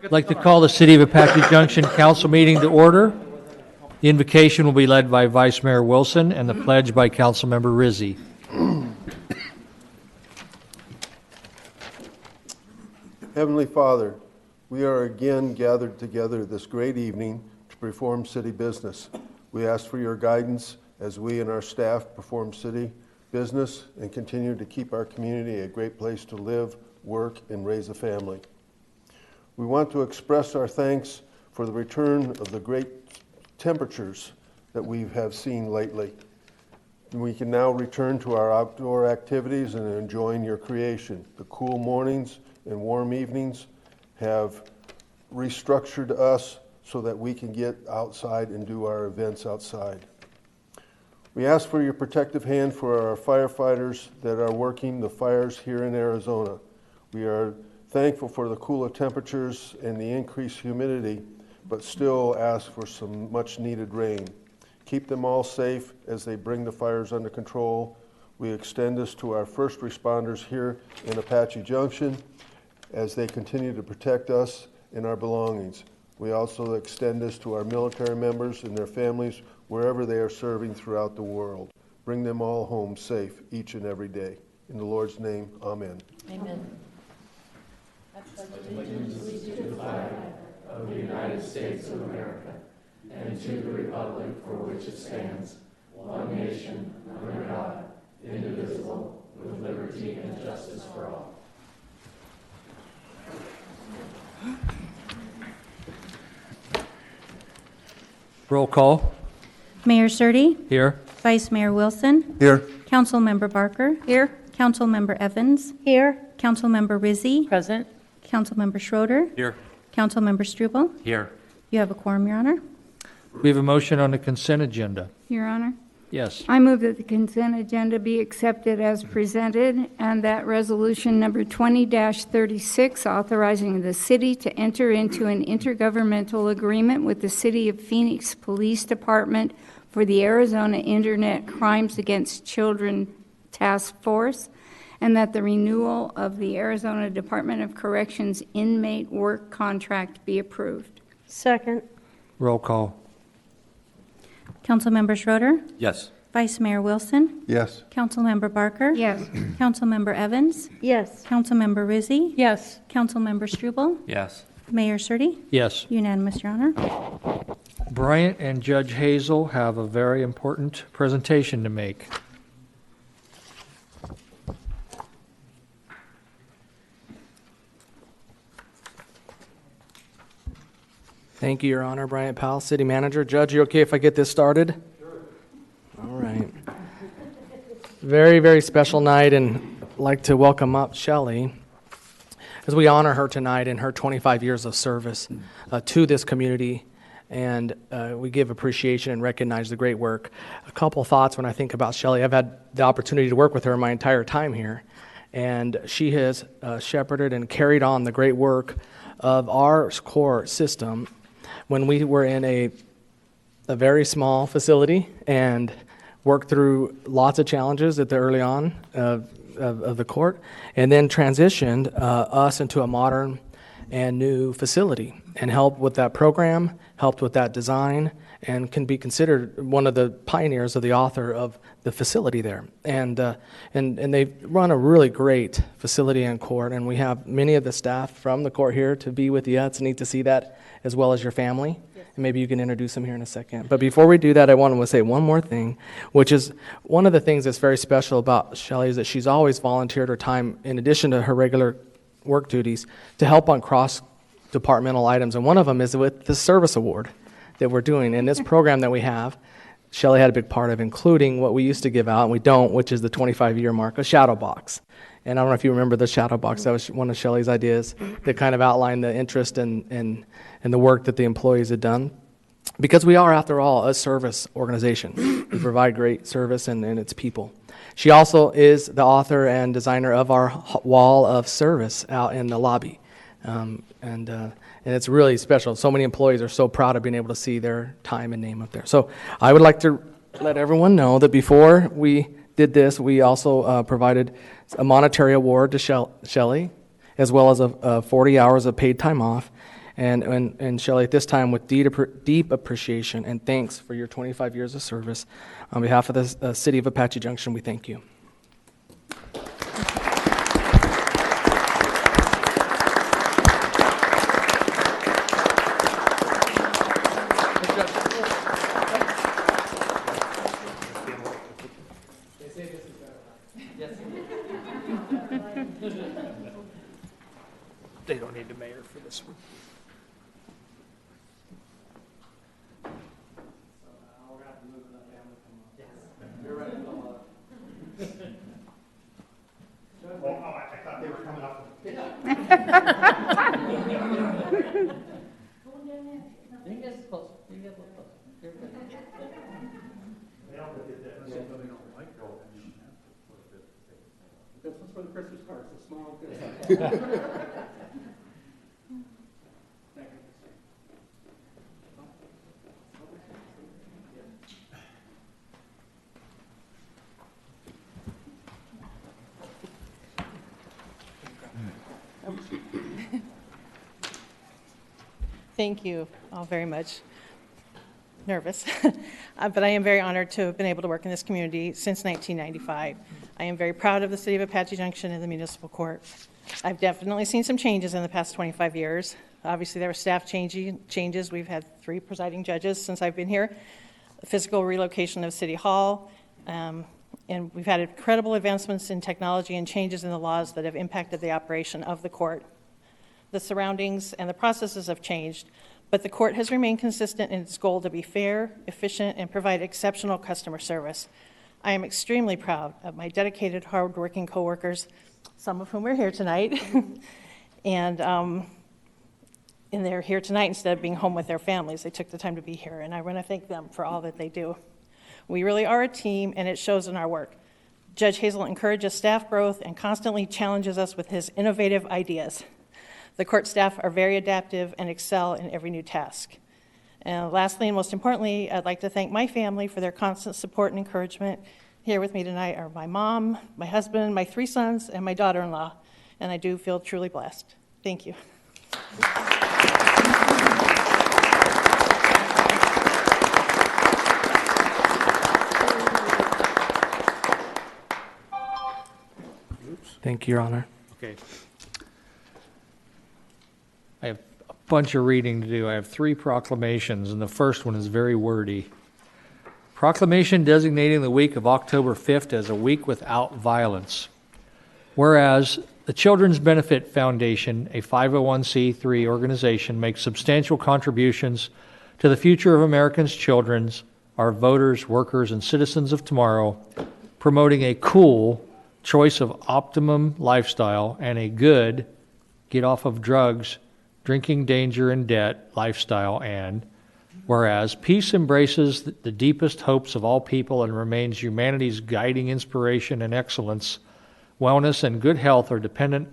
I'd like to call the City of Apache Junction Council meeting to order. The invocation will be led by Vice Mayor Wilson and the pledge by Councilmember Rizzi. Heavenly Father, we are again gathered together this great evening to perform city business. We ask for your guidance as we and our staff perform city business and continue to keep our community a great place to live, work, and raise a family. We want to express our thanks for the return of the great temperatures that we have seen lately. We can now return to our outdoor activities and enjoying your creation. The cool mornings and warm evenings have restructured us so that we can get outside and do our events outside. We ask for your protective hand for our firefighters that are working the fires here in Arizona. We are thankful for the cooler temperatures and the increased humidity, but still ask for some much needed rain. Keep them all safe as they bring the fires under control. We extend this to our first responders here in Apache Junction as they continue to protect us and our belongings. We also extend this to our military members and their families wherever they are serving throughout the world. Bring them all home safe each and every day. In the Lord's name, amen. Amen. I pledge allegiance to the flag of the United States of America and to the republic for which it stands, one nation, under God, indivisible, with liberty and justice for all. Roll call. Mayor Surtee. Here. Vice Mayor Wilson. Here. Councilmember Barker. Here. Councilmember Evans. Here. Councilmember Rizzi. Present. Councilmember Schroeder. Here. Councilmember Struble. Here. You have a quorum, Your Honor. We have a motion on the consent agenda. Your Honor, Yes. I move that the consent agenda be accepted as presented and that resolution number 20-36 authorizing the city to enter into an intergovernmental agreement with the City of Phoenix Police Department for the Arizona Internet Crimes Against Children Task Force, and that the renewal of the Arizona Department of Corrections inmate work contract be approved. Second. Roll call. Councilmember Schroeder. Yes. Vice Mayor Wilson. Yes. Councilmember Barker. Yes. Councilmember Evans. Yes. Councilmember Rizzi. Yes. Councilmember Struble. Yes. Mayor Surtee. Yes. Unanimous, Your Honor. Bryant and Judge Hazel have a very important presentation to make. Thank you, Your Honor. Bryant Powell, City Manager. Judge, you okay if I get this started? Sure. All right. Very, very special night, and I'd like to welcome up Shelly as we honor her tonight in her 25 years of service to this community, and we give appreciation and recognize the great work. A couple thoughts when I think about Shelly. I've had the opportunity to work with her my entire time here, and she has shepherded and carried on the great work of our core system when we were in a very small facility and worked through lots of challenges at the early on of the court, and then transitioned us into a modern and new facility and helped with that program, helped with that design, and can be considered one of the pioneers of the author of the facility there. And they run a really great facility and court, and we have many of the staff from the court here to be with you. It's neat to see that, as well as your family. Yes. And maybe you can introduce them here in a second. But before we do that, I want to say one more thing, which is one of the things that's very special about Shelly is that she's always volunteered her time, in addition to her regular work duties, to help on cross-departmental items. And one of them is with the service award that we're doing. And this program that we have, Shelly had a big part of, including what we used to give out, and we don't, which is the 25-year mark, a shadow box. And I don't know if you remember the shadow box. That was one of Shelly's ideas that kind of outlined the interest and the work that the employees had done. Because we are, after all, a service organization. We provide great service and its people. She also is the author and designer of our wall of service out in the lobby. And it's really special. So many employees are so proud of being able to see their time and name up there. So I would like to let everyone know that before we did this, we also provided a monetary award to Shelly, as well as 40 hours of paid time off. And Shelly, at this time, with deep appreciation and thanks for your 25 years of service, on behalf of the City of Apache Junction, we thank you. They don't need the mayor for this one. Thank you all very much. Nervous, but I am very honored to have been able to work in this community since 1995. I am very proud of the City of Apache Junction and the Municipal Court. I've definitely seen some changes in the past 25 years. Obviously, there were staff changes. We've had 3 presiding judges since I've been here, the physical relocation of City Hall, and we've had incredible advancements in technology and changes in the laws that have impacted the operation of the court. The surroundings and the processes have changed, but the court has remained consistent in its goal to be fair, efficient, and provide exceptional customer service. I am extremely proud of my dedicated, hardworking coworkers, some of whom are here tonight, and they're here tonight instead of being home with their families. They took the time to be here, and I want to thank them for all that they do. We really are a team, and it shows in our work. Judge Hazel encourages staff growth and constantly challenges us with his innovative ideas. The court staff are very adaptive and excel in every new task. And lastly, and most importantly, I'd like to thank my family for their constant support and encouragement. Here with me tonight are my mom, my husband, my 3 sons, and my daughter-in-law, and I do feel truly blessed. Thank you. Thank you, Your Honor. Okay. I have a bunch of reading to do. I have 3 proclamations, and the first one is very wordy. Proclamation designating the week of October 5th as a week without violence. Whereas the Children's Benefit Foundation, a 501c3 organization, makes substantial contributions to the future of Americans' children, our voters, workers, and citizens of tomorrow, promoting a cool choice of optimum lifestyle and a good get off of drugs, drinking, danger, and debt lifestyle. And whereas peace embraces the deepest hopes of all people and remains humanity's guiding inspiration and excellence, wellness and good health are dependent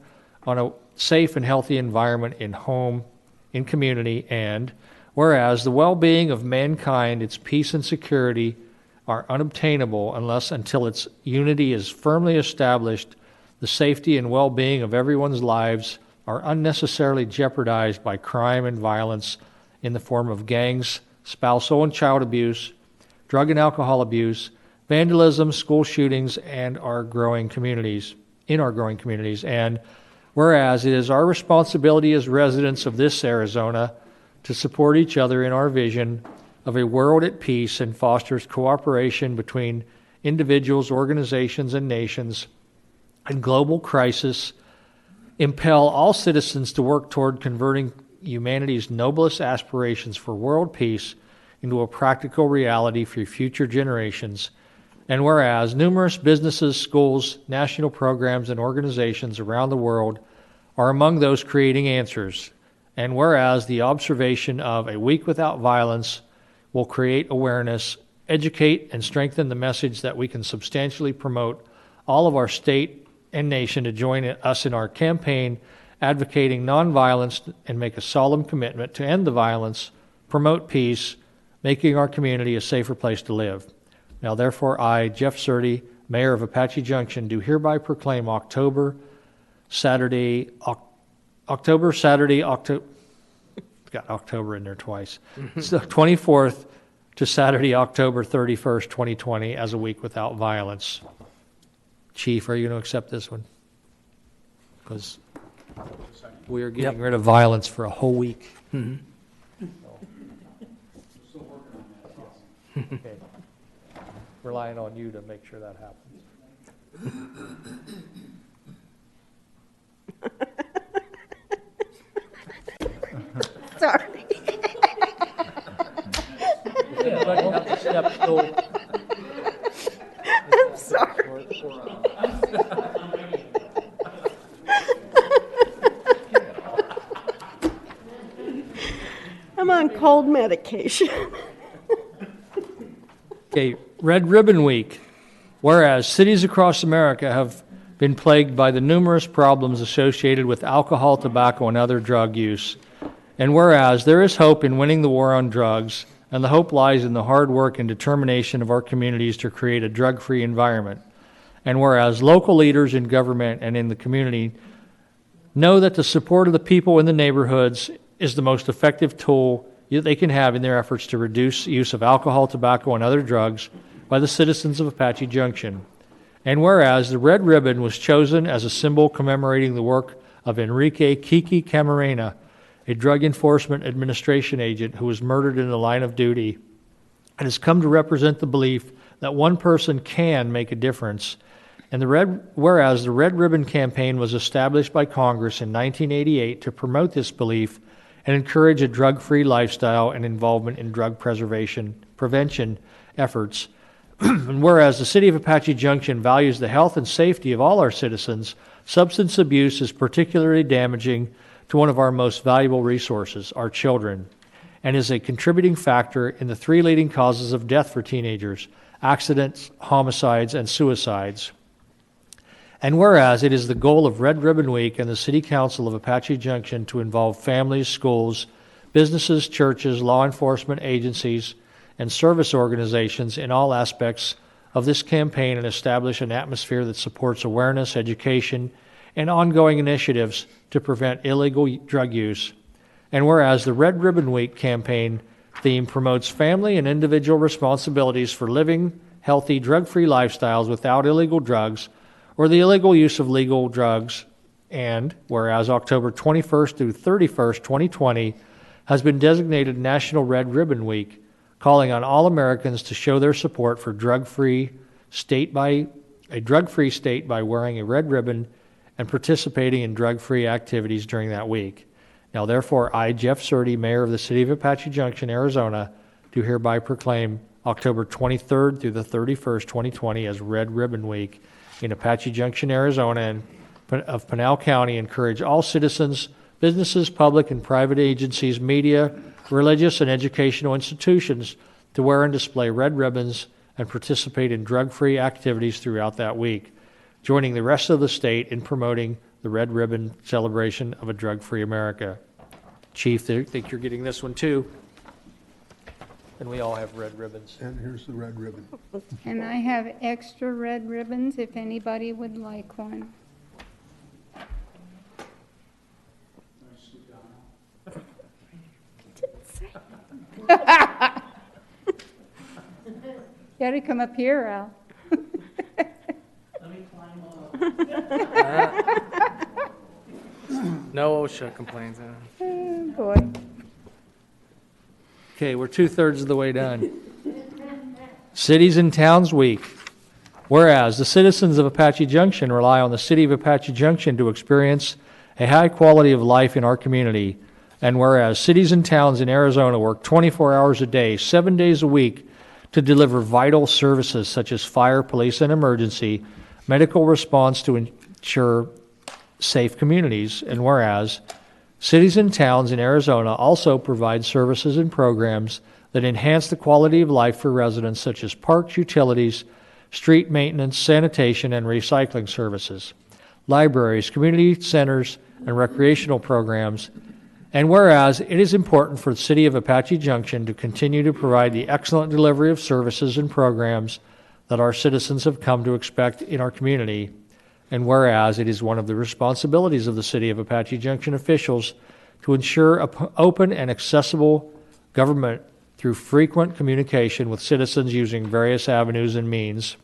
on a safe and healthy environment in home, in community, and whereas the well-being of mankind, its peace and security are unobtainable until its unity is firmly established, the safety and well-being of everyone's lives are unnecessarily jeopardized by crime and violence in the form of gangs, spousal and child abuse, drug and alcohol abuse, vandalism, school shootings, and in our growing communities. And whereas it is our responsibility as residents of this Arizona to support each other in our vision of a world at peace and fosters cooperation between individuals, organizations, and nations, and global crisis, impel all citizens to work toward converting humanity's noblest aspirations for world peace into a practical reality for future generations. And whereas numerous businesses, schools, national programs, and organizations around the world are among those creating answers, and whereas the observation of a week without violence will create awareness, educate, and strengthen the message that we can substantially promote all of our state and nation to join us in our campaign advocating nonviolence and make a solemn commitment to end the violence, promote peace, making our community a safer place to live. Now, therefore, I, Jeff Surdy, Mayor of Apache Junction, do hereby proclaim Saturday, Saturday, October, got October in there twice. So 24th to Saturday, October 31st, 2020, as a week without violence. Chief, are you going to accept this one? Because we are getting rid of violence for a whole week. Mhm. Okay. Relying on you to make sure that happens. Sorry. Does anybody have the step stool? I'm sorry. I'm on cold medication. Okay, Red Ribbon Week. Whereas cities across America have been plagued by the numerous problems associated with alcohol, tobacco, and other drug use. And whereas there is hope in winning the war on drugs, and the hope lies in the hard work and determination of our communities to create a drug-free environment. And whereas local leaders in government and in the community know that the support of the people in the neighborhoods is the most effective tool they can have in their efforts to reduce use of alcohol, tobacco, and other drugs by the citizens of Apache Junction. And whereas the red ribbon was chosen as a symbol commemorating the work of Enrique Kiki Camarena, a Drug Enforcement Administration agent who was murdered in the line of duty, and has come to represent the belief that one person can make a difference. And whereas the Red Ribbon Campaign was established by Congress in 1988 to promote this belief and encourage a drug-free lifestyle and involvement in drug prevention efforts. And whereas the City of Apache Junction values the health and safety of all our citizens, substance abuse is particularly damaging to one of our most valuable resources, our children, and is a contributing factor in the 3 leading causes of death for teenagers: accidents, homicides, and suicides. And whereas it is the goal of Red Ribbon Week and the City Council of Apache Junction to involve families, schools, businesses, churches, law enforcement agencies, and service organizations in all aspects of this campaign and establish an atmosphere that supports awareness, education, and ongoing initiatives to prevent illegal drug use. And whereas the Red Ribbon Week campaign theme promotes family and individual responsibilities for living healthy, drug-free lifestyles without illegal drugs or the illegal use of legal drugs, and whereas October 21st through 31st, 2020 has been designated National Red Ribbon Week, calling on all Americans to show their support for a drug-free state by wearing a red ribbon and participating in drug-free activities during that week. Now, therefore, I, Jeff Surtee, Mayor of the City of Apache Junction, Arizona, do hereby proclaim October 23rd through the 31st, 2020 as Red Ribbon Week in Apache Junction, Arizona, and of Pinal County. Encourage all citizens, businesses, public and private agencies, media, religious and educational institutions to wear and display red ribbons and participate in drug-free activities throughout that week, joining the rest of the state in promoting the Red Ribbon celebration of a drug-free America. Chief, I think you're getting this one too. And we all have red ribbons. And here's the red ribbon. And I have extra red ribbons if anybody would like one. You gotta come up here, Al. No OSHA complaints. Oh, boy. Okay, we're 2/3 of the way done. Cities and Towns Week. Whereas the citizens of Apache Junction rely on the City of Apache Junction to experience a high quality of life in our community, and whereas cities and towns in Arizona work 24 hours a day, 7 days a week to deliver vital services such as fire, police, and emergency, medical response to ensure safe communities, and whereas cities and towns in Arizona also provide services and programs that enhance the quality of life for residents such as parks, utilities, street maintenance, sanitation, and recycling services, libraries, community centers, and recreational programs. And whereas it is important for the City of Apache Junction to continue to provide the excellent delivery of services and programs that our citizens have come to expect in our community. And whereas it is one of the responsibilities of the City of Apache Junction officials to ensure open and accessible government through frequent communication with citizens using various avenues and means.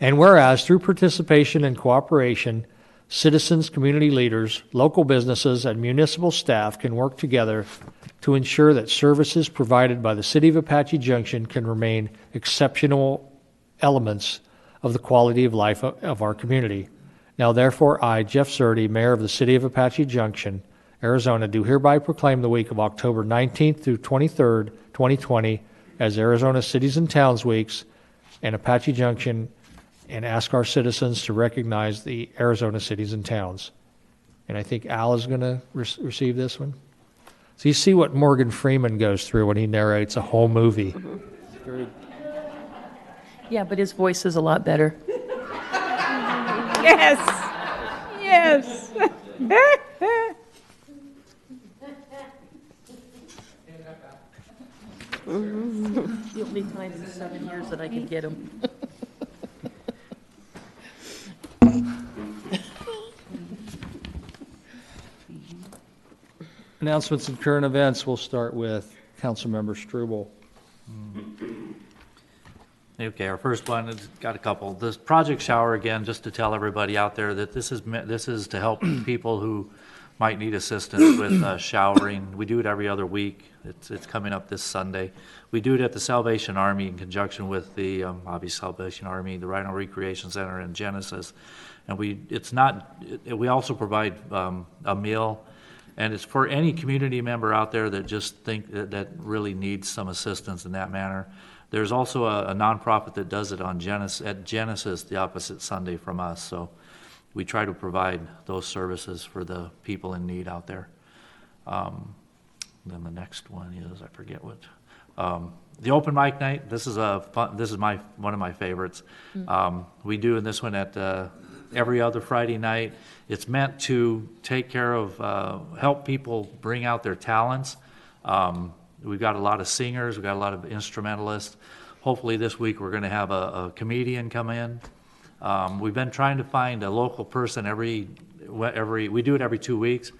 And whereas through participation and cooperation, citizens, community leaders, local businesses, and municipal staff can work together to ensure that services provided by the City of Apache Junction can remain exceptional elements of the quality of life of our community. Now therefore, I, Jeff Surdy, Mayor of the City of Apache Junction, Arizona, do hereby proclaim the week of October 19th through 23rd, 2020 as Arizona Cities and Towns Weeks and Apache Junction, and ask our citizens to recognize the Arizona cities and towns. And I think Al is going to receive this one. So you see what Morgan Freeman goes through when he narrates a whole movie. Yeah, but his voice is a lot better. Yes, yes. The only time in 7 years that I can get him. Announcements and current events, we'll start with Councilmember Struble. Okay, our first one has got a couple. This Project Shower, again, just to tell everybody out there that this is to help people who might need assistance with showering. We do it every other week. It's coming up this Sunday. We do it at the Salvation Army in conjunction with the obvious Salvation Army, the Rhino Recreation Center, and Genesis. And we also provide a meal. And it's for any community member out there that just think that really needs some assistance in that manner. There's also a nonprofit that does it on Genesis the opposite Sunday from us. So we try to provide those services for the people in need out there. Then the next one is, I forget what. The open mic night. This is one of my favorites. We do in this one at every other Friday night. It's meant to take care of, help people bring out their talents. We've got a lot of singers, we've got a lot of instrumentalists. Hopefully this week we're going to have a comedian come in. We've been trying to find a local person we do it every 2 weeks,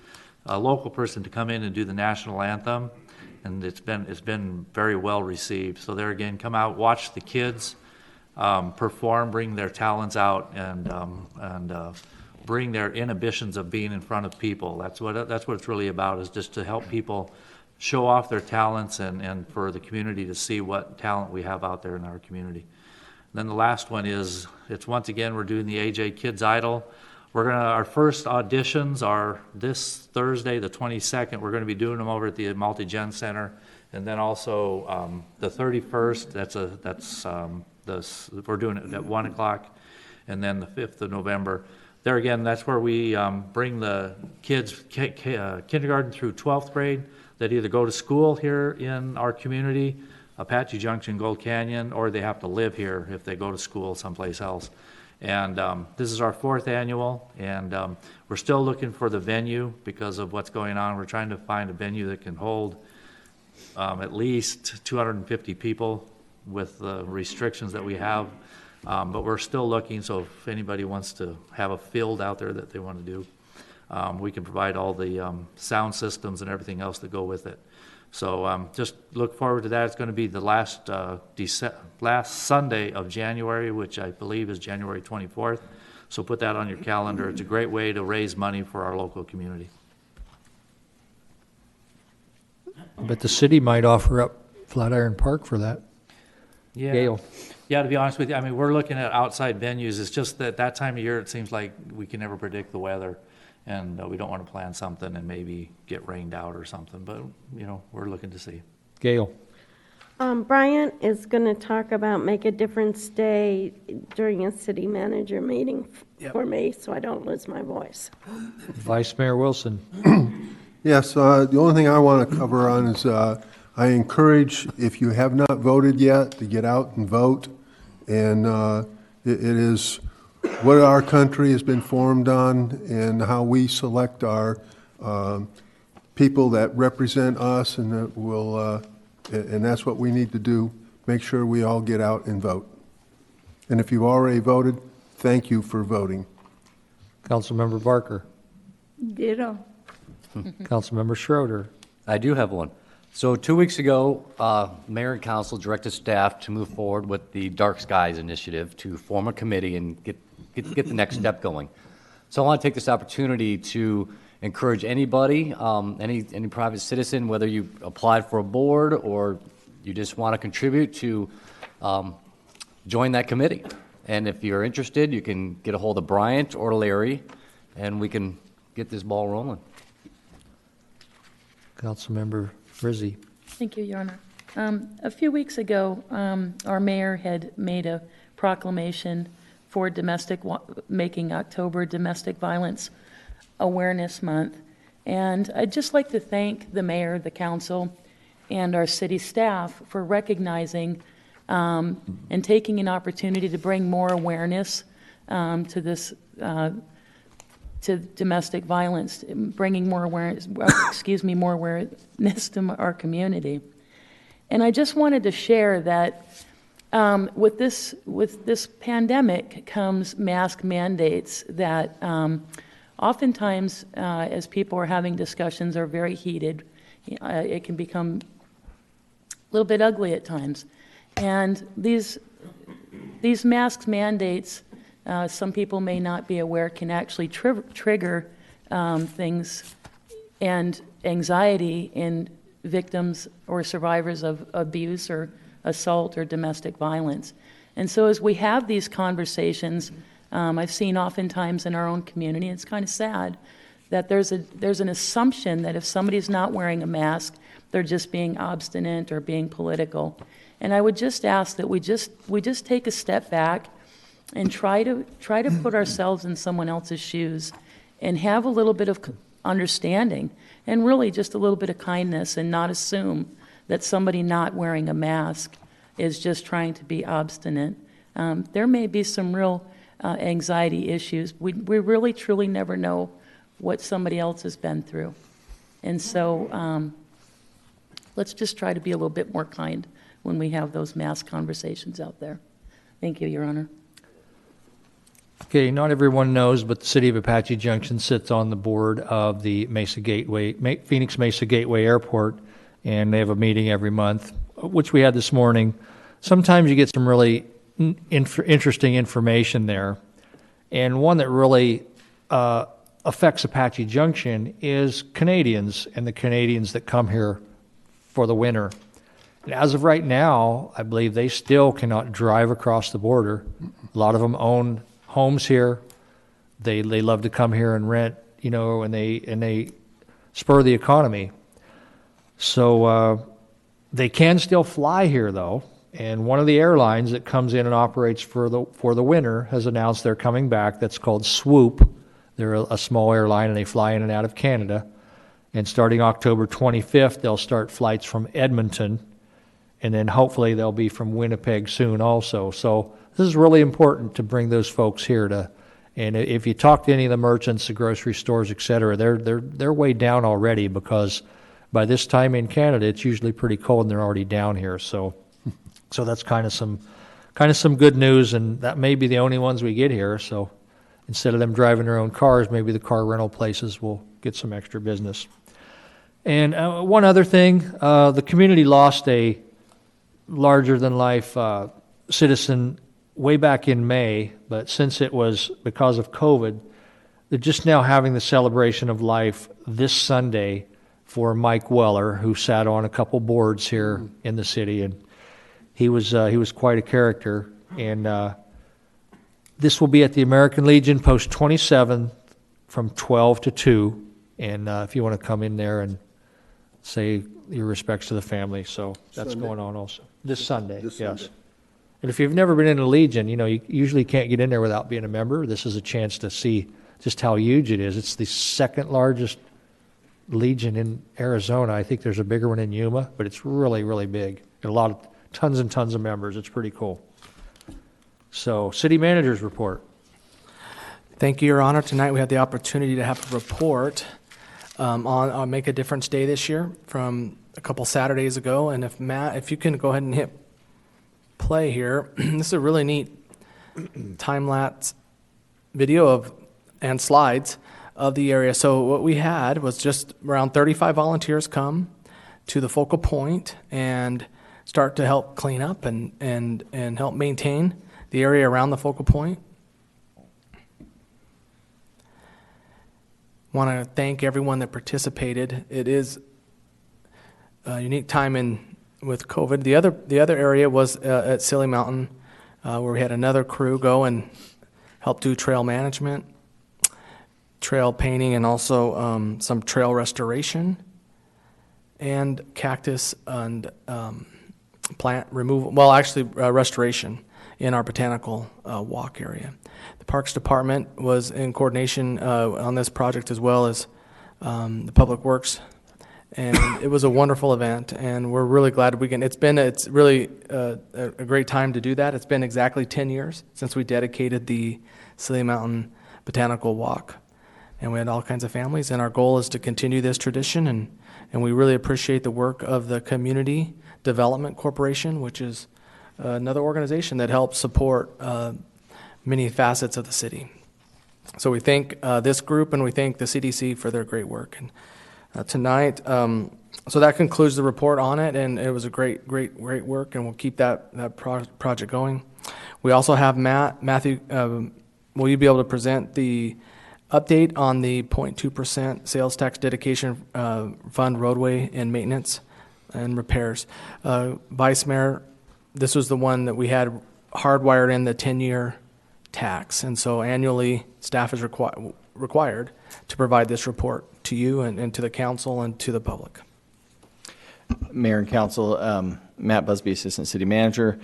a local person to come in and do the national anthem, and it's been very well received. So there again, come out, watch the kids perform, bring their talents out, and bring their inhibitions of being in front of people. That's what it's really about, is just to help people show off their talents and for the community to see what talent we have out there in our community. And then the last one is, it's once again, we're doing the AJ Kids Idol. Our first auditions are this Thursday, the 22nd. We're going to be doing them over at the Multi-Gen Center. And then also the 31st, we're doing it at 1 o'clock. And then the 5th of November. There again, that's where we bring the kids, kindergarten through 12th grade, that either go to school here in our community, Apache Junction, Gold Canyon, or they have to live here if they go to school someplace else. And this is our 4th annual, and we're still looking for the venue because of what's going on. We're trying to find a venue that can hold at least 250 people with the restrictions that we have. But we're still looking, so if anybody wants to have a field out there that they want to do, we can provide all the sound systems and everything else that go with it. So just look forward to that. It's going to be the last Sunday of January, which I believe is January 24th. So put that on your calendar. It's a great way to raise money for our local community. But the city might offer up Flatiron Park for that. Yeah. Gail. Yeah, to be honest with you, I mean, we're looking at outside venues. It's just that time of year, it seems like we can never predict the weather. And we don't want to plan something and maybe get rained out or something. But, we're looking to see. Gail. Bryant is going to talk about Make a Difference Day during a city manager meeting for me, so I don't lose my voice. Vice Mayor Wilson. Yes, the only thing I want to cover on is I encourage, if you have not voted yet, to get out and vote. And it is what our country has been formed on and how we select our people that represent us, and that will, and that's what we need to do. Make sure we all get out and vote. And if you've already voted, Thank you for voting. Councilmember Barker. Ditto. Councilmember Schroeder. I do have one. So 2 weeks ago, Mayor and Council directed staff to move forward with the Dark Skies Initiative to form a committee and get the next step going. So I want to take this opportunity to encourage anybody, any private citizen, whether you applied for a board or you just want to contribute, to join that committee. And if you're interested, you can get a hold of Bryant or Larry, and we can get this ball rolling. Councilmember Rizzi. Thank you, Your Honor. A few weeks ago, our mayor had made a proclamation for making October Domestic Violence Awareness Month. And I'd just like to thank the mayor, the council, and our city staff for recognizing and taking an opportunity to bring more awareness to this, to domestic violence, bringing more awareness, more awareness to our community. And I just wanted to share that with this pandemic comes mask mandates that oftentimes, as people are having discussions, are very heated. It can become a little bit ugly at times. And these mask mandates, some people may not be aware, can actually trigger things and anxiety in victims or survivors of abuse or assault or domestic violence. And so as we have these conversations, I've seen oftentimes in our own community, it's kind of sad, that there's an assumption that if somebody's not wearing a mask, they're just being obstinate or being political. And I would just ask that we just take a step back and try to put ourselves in someone else's shoes and have a little bit of understanding and really just a little bit of kindness, and not assume that somebody not wearing a mask is just trying to be obstinate. There may be some real anxiety issues. We really truly never know what somebody else has been through. And so let's just try to be a little bit more kind when we have those mask conversations out there. Thank you, Your Honor. Okay, not everyone knows, but the city of Apache Junction sits on the board of the Phoenix Mesa Gateway Airport, and they have a meeting every month, which we had this morning. Sometimes you get some really interesting information there, and one that really affects Apache Junction is Canadians and the Canadians that come here for the winter. And as of right now, I believe they still cannot drive across the border. A lot of them own homes here. They love to come here and rent, and they spur the economy. So they can still fly here, though. And one of the airlines that comes in and operates for the winter has announced they're coming back. That's called Swoop. They're a small airline, and they fly in and out of Canada. And starting October 25th, they'll start flights from Edmonton, and then hopefully they'll be from Winnipeg soon also. So this is really important to bring those folks here and if you talk to any of the merchants, the grocery stores, et cetera, they're way down already, because by this time in Canada, it's usually pretty cold and they're already down here. So that's kind of some good news, and that may be the only ones we get here. So instead of them driving their own cars, maybe the car rental places will get some extra business. And one other thing, the community lost a larger-than-life citizen way back in May, but since it was because of COVID, they're just now having the celebration of life this Sunday for Mike Weller, who sat on a couple boards here in the city, and he was quite a character. And this will be at the American Legion, Post 27, from 12 to 2, and if you want to come in there and say your respects to the family. So that's Sunday. going on also. This Sunday, This yes. Sunday. And if you've never been in a Legion, you usually can't get in there without being a member. This is a chance to see just how huge it is. It's the second largest Legion in Arizona. I think there's a bigger one in Yuma, but it's really, really big. Tons and tons of members. It's pretty cool. So, city manager's report. Thank you, Your Honor. Tonight we had the opportunity to have a report on Make a Difference Day this year from a couple Saturdays ago. And if Matt, if you can go ahead and hit play here, this is a really neat time-lapse video and slides of the area. So what we had was just around 35 volunteers come to the focal point and start to help clean up and help maintain the area around the focal point. Want to thank everyone that participated. It is a unique time with COVID. The other area was at Silly Mountain, where we had another crew go and help do trail management, trail painting, and also some trail restoration and cactus and plant removal. Well, actually, restoration in our botanical walk area. The Parks Department was in coordination on this project, as well as the Public Works, and it was a wonderful event, and we're really glad we can. It's really a great time to do that. It's been exactly 10 years since we dedicated the Silly Mountain Botanical Walk, and we had all kinds of families, and our goal is to continue this tradition, and we really appreciate the work of the Community Development Corporation, which is another organization that helps support many facets of the city. So we thank this group, and we thank the CDC for their great work. And tonight, so that concludes the report on it, and it was a great work, and we'll keep that project going. We also have Matthew. Will you be able to present the update on the 0.2% sales tax dedication fund roadway and maintenance and repairs? Vice Mayor, this was the one that we had hardwired in the 10-year tax, and so annually staff is required to provide this report to you and to the council and to the public. Mayor and Council, Matt Busby, Assistant City Manager.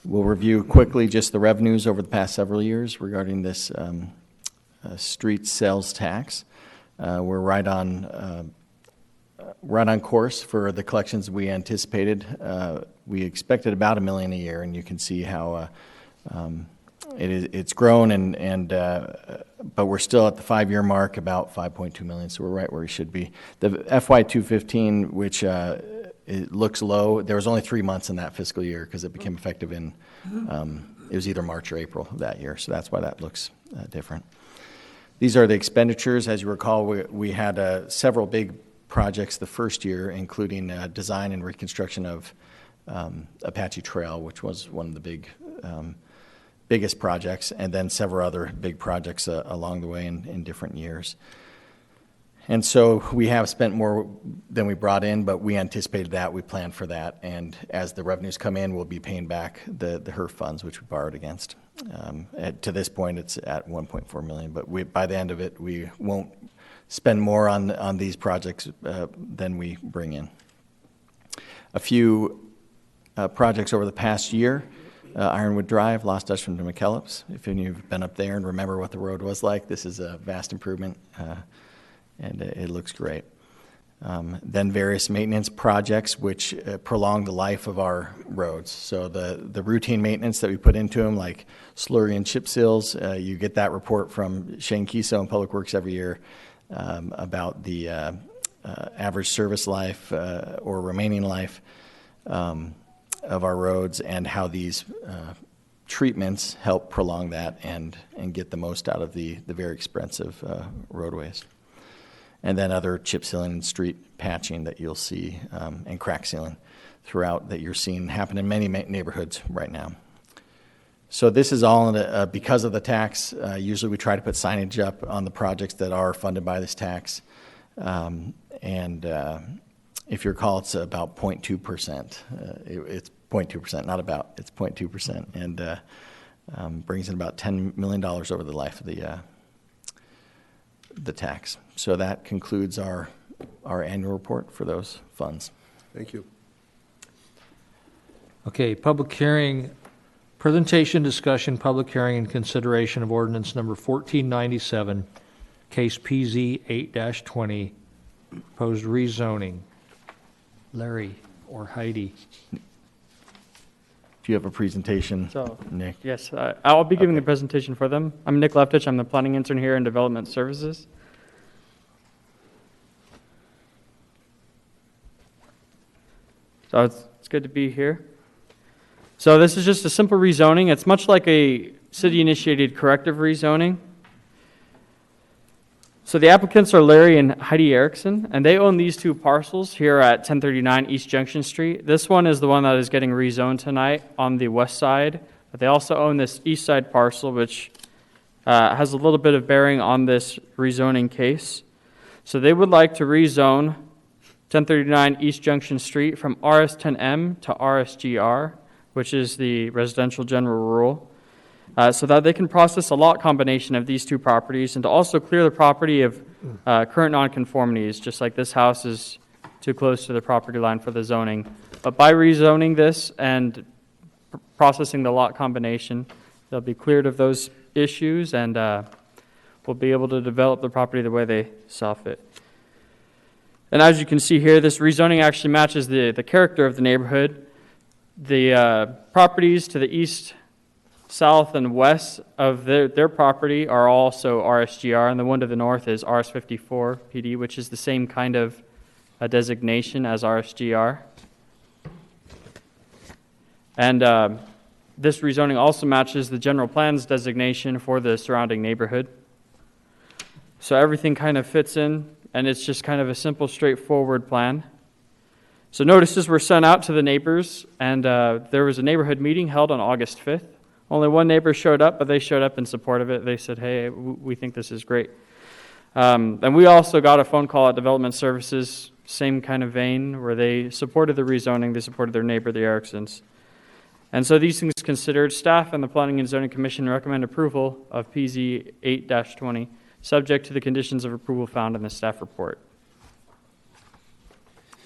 We'll review quickly just the revenues over the past several years regarding this street sales tax. We're right on course for the collections we anticipated. We expected about $1 million a year, and you can see how it's grown, but we're still at the 5-year mark, about $5.2 million, so we're right where we should be. The FY215, which it looks low, there was only 3 months in that fiscal year because it became effective in, it was either March or April of that year, so that's why that looks different. These are the expenditures. As you recall, we had several big projects the first year, including design and reconstruction of Apache Trail, which was one of the biggest projects, and then several other big projects along the way in different years. And so we have spent more than we brought in, but we anticipated that, we planned for that, and as the revenues come in, we'll be paying back the HERF funds, which we borrowed against. To this point, it's at $1.4 million, but by the end of it, we won't spend more on these projects than we bring in. A few projects over the past year. Ironwood Drive, Lost Dutchman to McKellips. If any of you have been up there and remember what the road was like, this is a vast improvement, and it looks great. Then various maintenance projects which prolong the life of our roads. So the routine maintenance that we put into them, like slurry and chip seals, you get that report from Shane Kiso in Public Works every year about the average service life or remaining life of our roads, and how these treatments help prolong that and get the most out of the very expensive roadways. And then other chip sealing and street patching that you'll see, and crack sealing throughout, that you're seeing happen in many neighborhoods right now. So this is all because of the tax. Usually we try to put signage up on the projects that are funded by this tax. If you recall, it's about 0.2%. It's 0.2%, not about, it's 0.2%, and brings in about $10 million over the life of the tax. So that concludes our annual report for those funds. Thank you. Okay, public hearing, presentation, discussion, public hearing, and consideration of ordinance number 1497, case PZ 8-20, proposed rezoning. Larry or Heidi? Do you have a presentation, So, Nick? yes, I'll be giving the presentation for them. I'm Nick Leftich. I'm the planning intern here in Development Services. So it's good to be here. So this is just a simple rezoning. It's much like a city-initiated corrective rezoning. So the applicants are Larry and Heidi Erickson, and they own these two parcels here at 1039 East Junction Street. This one is the one that is getting rezoned tonight on the west side, but they also own this east side parcel, which has a little bit of bearing on this rezoning case. So they would like to rezone 1039 East Junction Street from RS10M to RSGR, which is the residential general rule, so that they can process a lot combination of these two properties and to also clear the property of current nonconformities, just like this house is too close to the property line for the zoning. But by rezoning this and processing the lot combination, they'll be cleared of those issues and will be able to develop the property the way they saw fit. And as you can see here, this rezoning actually matches the character of the neighborhood. The properties to the east, south, and west of their property are also RSGR, and the one to the north is RS54 PD, which is the same kind of designation as RSGR. And this rezoning also matches the general plans designation for the surrounding neighborhood. So everything kind of fits in, and it's just kind of a simple, straightforward plan. So notices were sent out to the neighbors, and there was a neighborhood meeting held on August 5th. Only one neighbor showed up, but they showed up in support of it. They said, hey, we think this is great. And we also got a phone call at Development Services, same kind of vein, where they supported the rezoning. They supported their neighbor, the Ericksons. And so these things considered, staff and the Planning and Zoning Commission recommend approval of PZ 8-20, subject to the conditions of approval found in the staff report.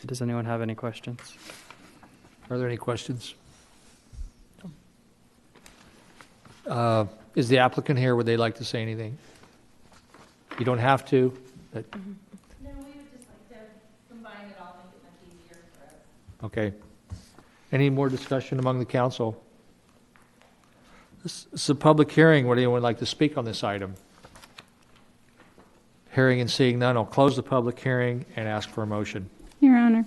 Does anyone have any questions? Are there any questions? Is the applicant here? Would they like to say anything? You don't have to, but. No, we would just like to combine it all, make it much easier for us. Okay. Any more discussion among the council? This is a public hearing. Would anyone like to speak on this item? Hearing and seeing none, I'll close the public hearing and ask for a motion. Your Honor,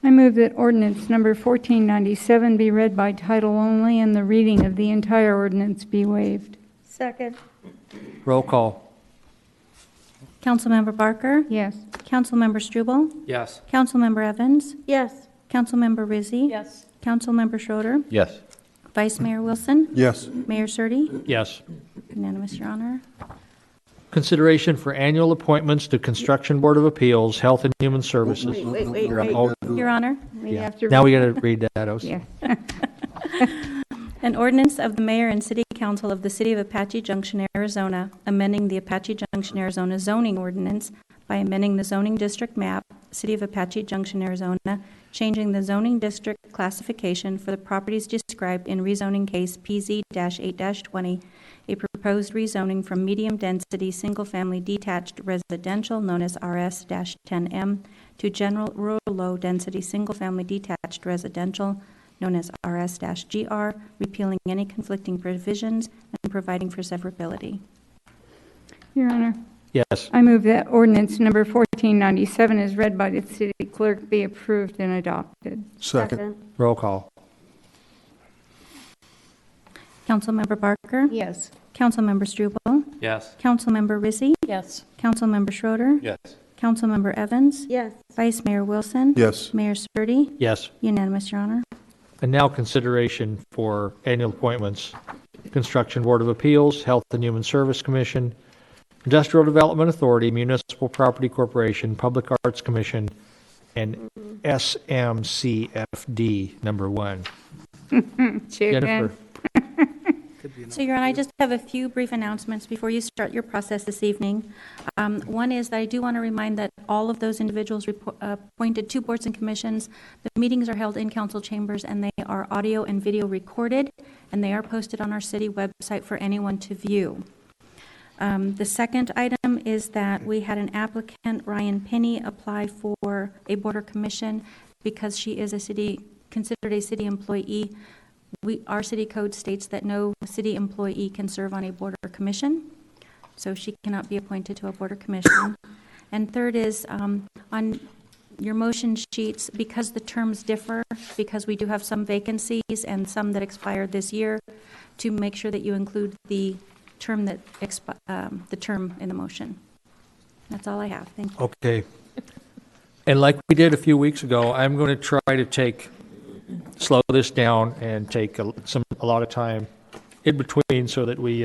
I move that ordinance number 1497 be read by title only and the reading of the entire ordinance be waived. Second. Roll call. Councilmember Barker? Yes. Councilmember Struble? Yes. Councilmember Evans? Yes. Councilmember Rizzi? Yes. Councilmember Schroeder? Yes. Vice Mayor Wilson? Yes. Mayor Surtee? Yes. Unanimous, Your Honor. Consideration for annual appointments to Construction Board of Appeals, Health and Human Services. Wait. Oh, Your Honor, We yeah. have to Now we got to read that. Yeah. an ordinance of the Mayor and City Council of the City of Apache Junction, Arizona, amending the Apache Junction, Arizona zoning ordinance by amending the zoning district map, City of Apache Junction, Arizona, changing the zoning district classification for the properties described in rezoning case PZ-8-20, a proposed rezoning from medium-density, single-family detached residential, known as RS-10M, to general rural low-density, single-family detached residential, known as RS-GR, repealing any conflicting provisions and providing for severability. Your Honor, Yes. I move that ordinance number 1497 is read by the city clerk be approved and adopted. Second. Roll call. Councilmember Barker? Yes. Councilmember Struble? Yes. Councilmember Rizzi? Yes. Councilmember Schroeder? Yes. Councilmember Evans? Yes. Vice Mayor Wilson? Yes. Mayor Surtee? Yes. Unanimous, Your Honor. And now consideration for annual appointments. Construction Board of Appeals, Health and Human Service Commission, Industrial Development Authority, Municipal Property Corporation, Public Arts Commission, and SMCFD number 1. Jennifer. So, Your Honor, I just have a few brief announcements before you start your process this evening. One is that I do want to remind that all of those individuals appointed to boards and commissions, the meetings are held in council chambers, and they are audio and video recorded, and they are posted on our city website for anyone to view. The second item is that we had an applicant, Ryan Penny, apply for a board or commission because she is considered a city employee. Our city code states that no city employee can serve on a board or commission, so she cannot be appointed to a board or commission. And third is, on your motion sheets, because the terms differ, because we do have some vacancies and some that expired this year, to make sure that you include the term in the motion. That's all I have. Thank you. Okay. And like we did a few weeks ago, I'm going to try to slow this down and take a lot of time in between so that we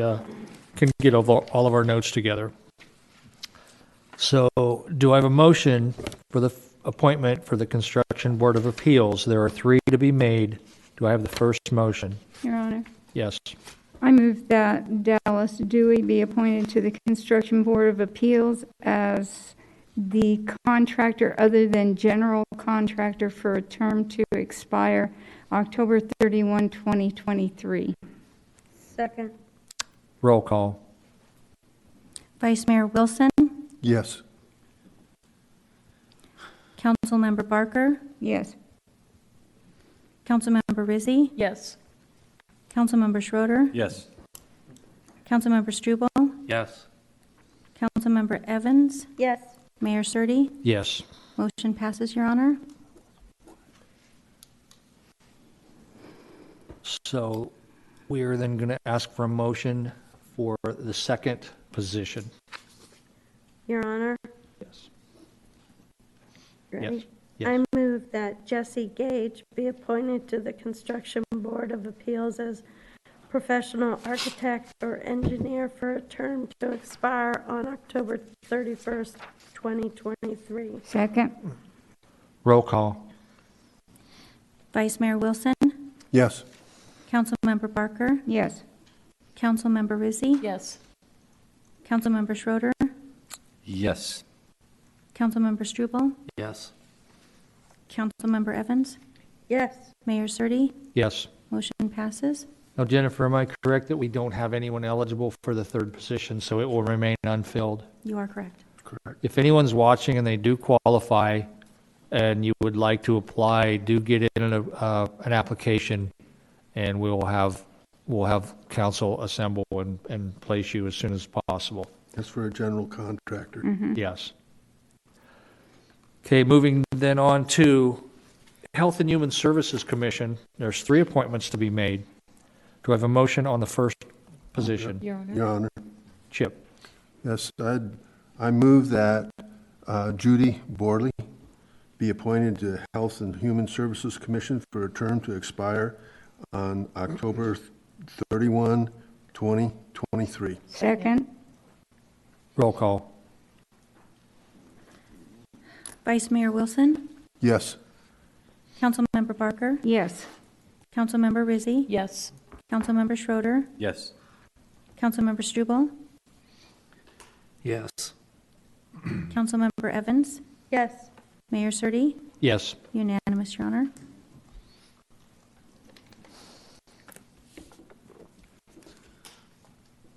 can get all of our notes together. So do I have a motion for the appointment for the Construction Board of Appeals? There are 3 to be made. Do I have the first motion? Your Honor, Yes. I move that Dallas Dewey be appointed to the Construction Board of Appeals as the contractor other than general contractor for a term to expire October 31, 2023. Second. Roll call. Vice Mayor Wilson, Yes. Councilmember Barker, Yes. Councilmember Rizzi, Yes. Councilmember Schroeder, Yes. Councilmember Struble, Yes. Councilmember Evans, Yes. Mayor Surtee. Yes. Motion passes, Your Honor. So we are then going to ask for a motion for the second position. Your Honor. Yes. Ready? Yes. I move that Jesse Gage be appointed to the Construction Board of Appeals as professional architect or engineer for a term to expire on October 31st, 2023. Second. Roll call. Vice Mayor Wilson, Yes. Councilmember Barker, Yes. Councilmember Rizzi, Yes. Councilmember Schroeder, Yes. Councilmember Struble, Yes. Councilmember Evans, Yes. Mayor Surtee. Yes. Motion passes. Now, Jennifer, am I correct that we don't have anyone eligible for the third position, so it will remain unfilled? You are correct. Correct. If anyone's watching and they do qualify and you would like to apply, do get in an application, and we'll have council assemble and place you as soon as possible. That's for a general contractor. Yes. Okay, moving then on to Health and Human Services Commission. There's 3 appointments to be made. Do I have a motion on the first position? Your Honor. Your Honor. Chip? Yes, I move that Judy Borley be appointed to Health and Human Services Commission for a term to expire on October 31, 2023. Second. Roll call. Vice Mayor Wilson, Yes. Councilmember Barker, Yes. Councilmember Rizzi, Yes. Councilmember Schroeder, Yes. Councilmember Struble, Yes. Councilmember Evans, Yes. Mayor Surtee. Yes. Unanimous, Your Honor.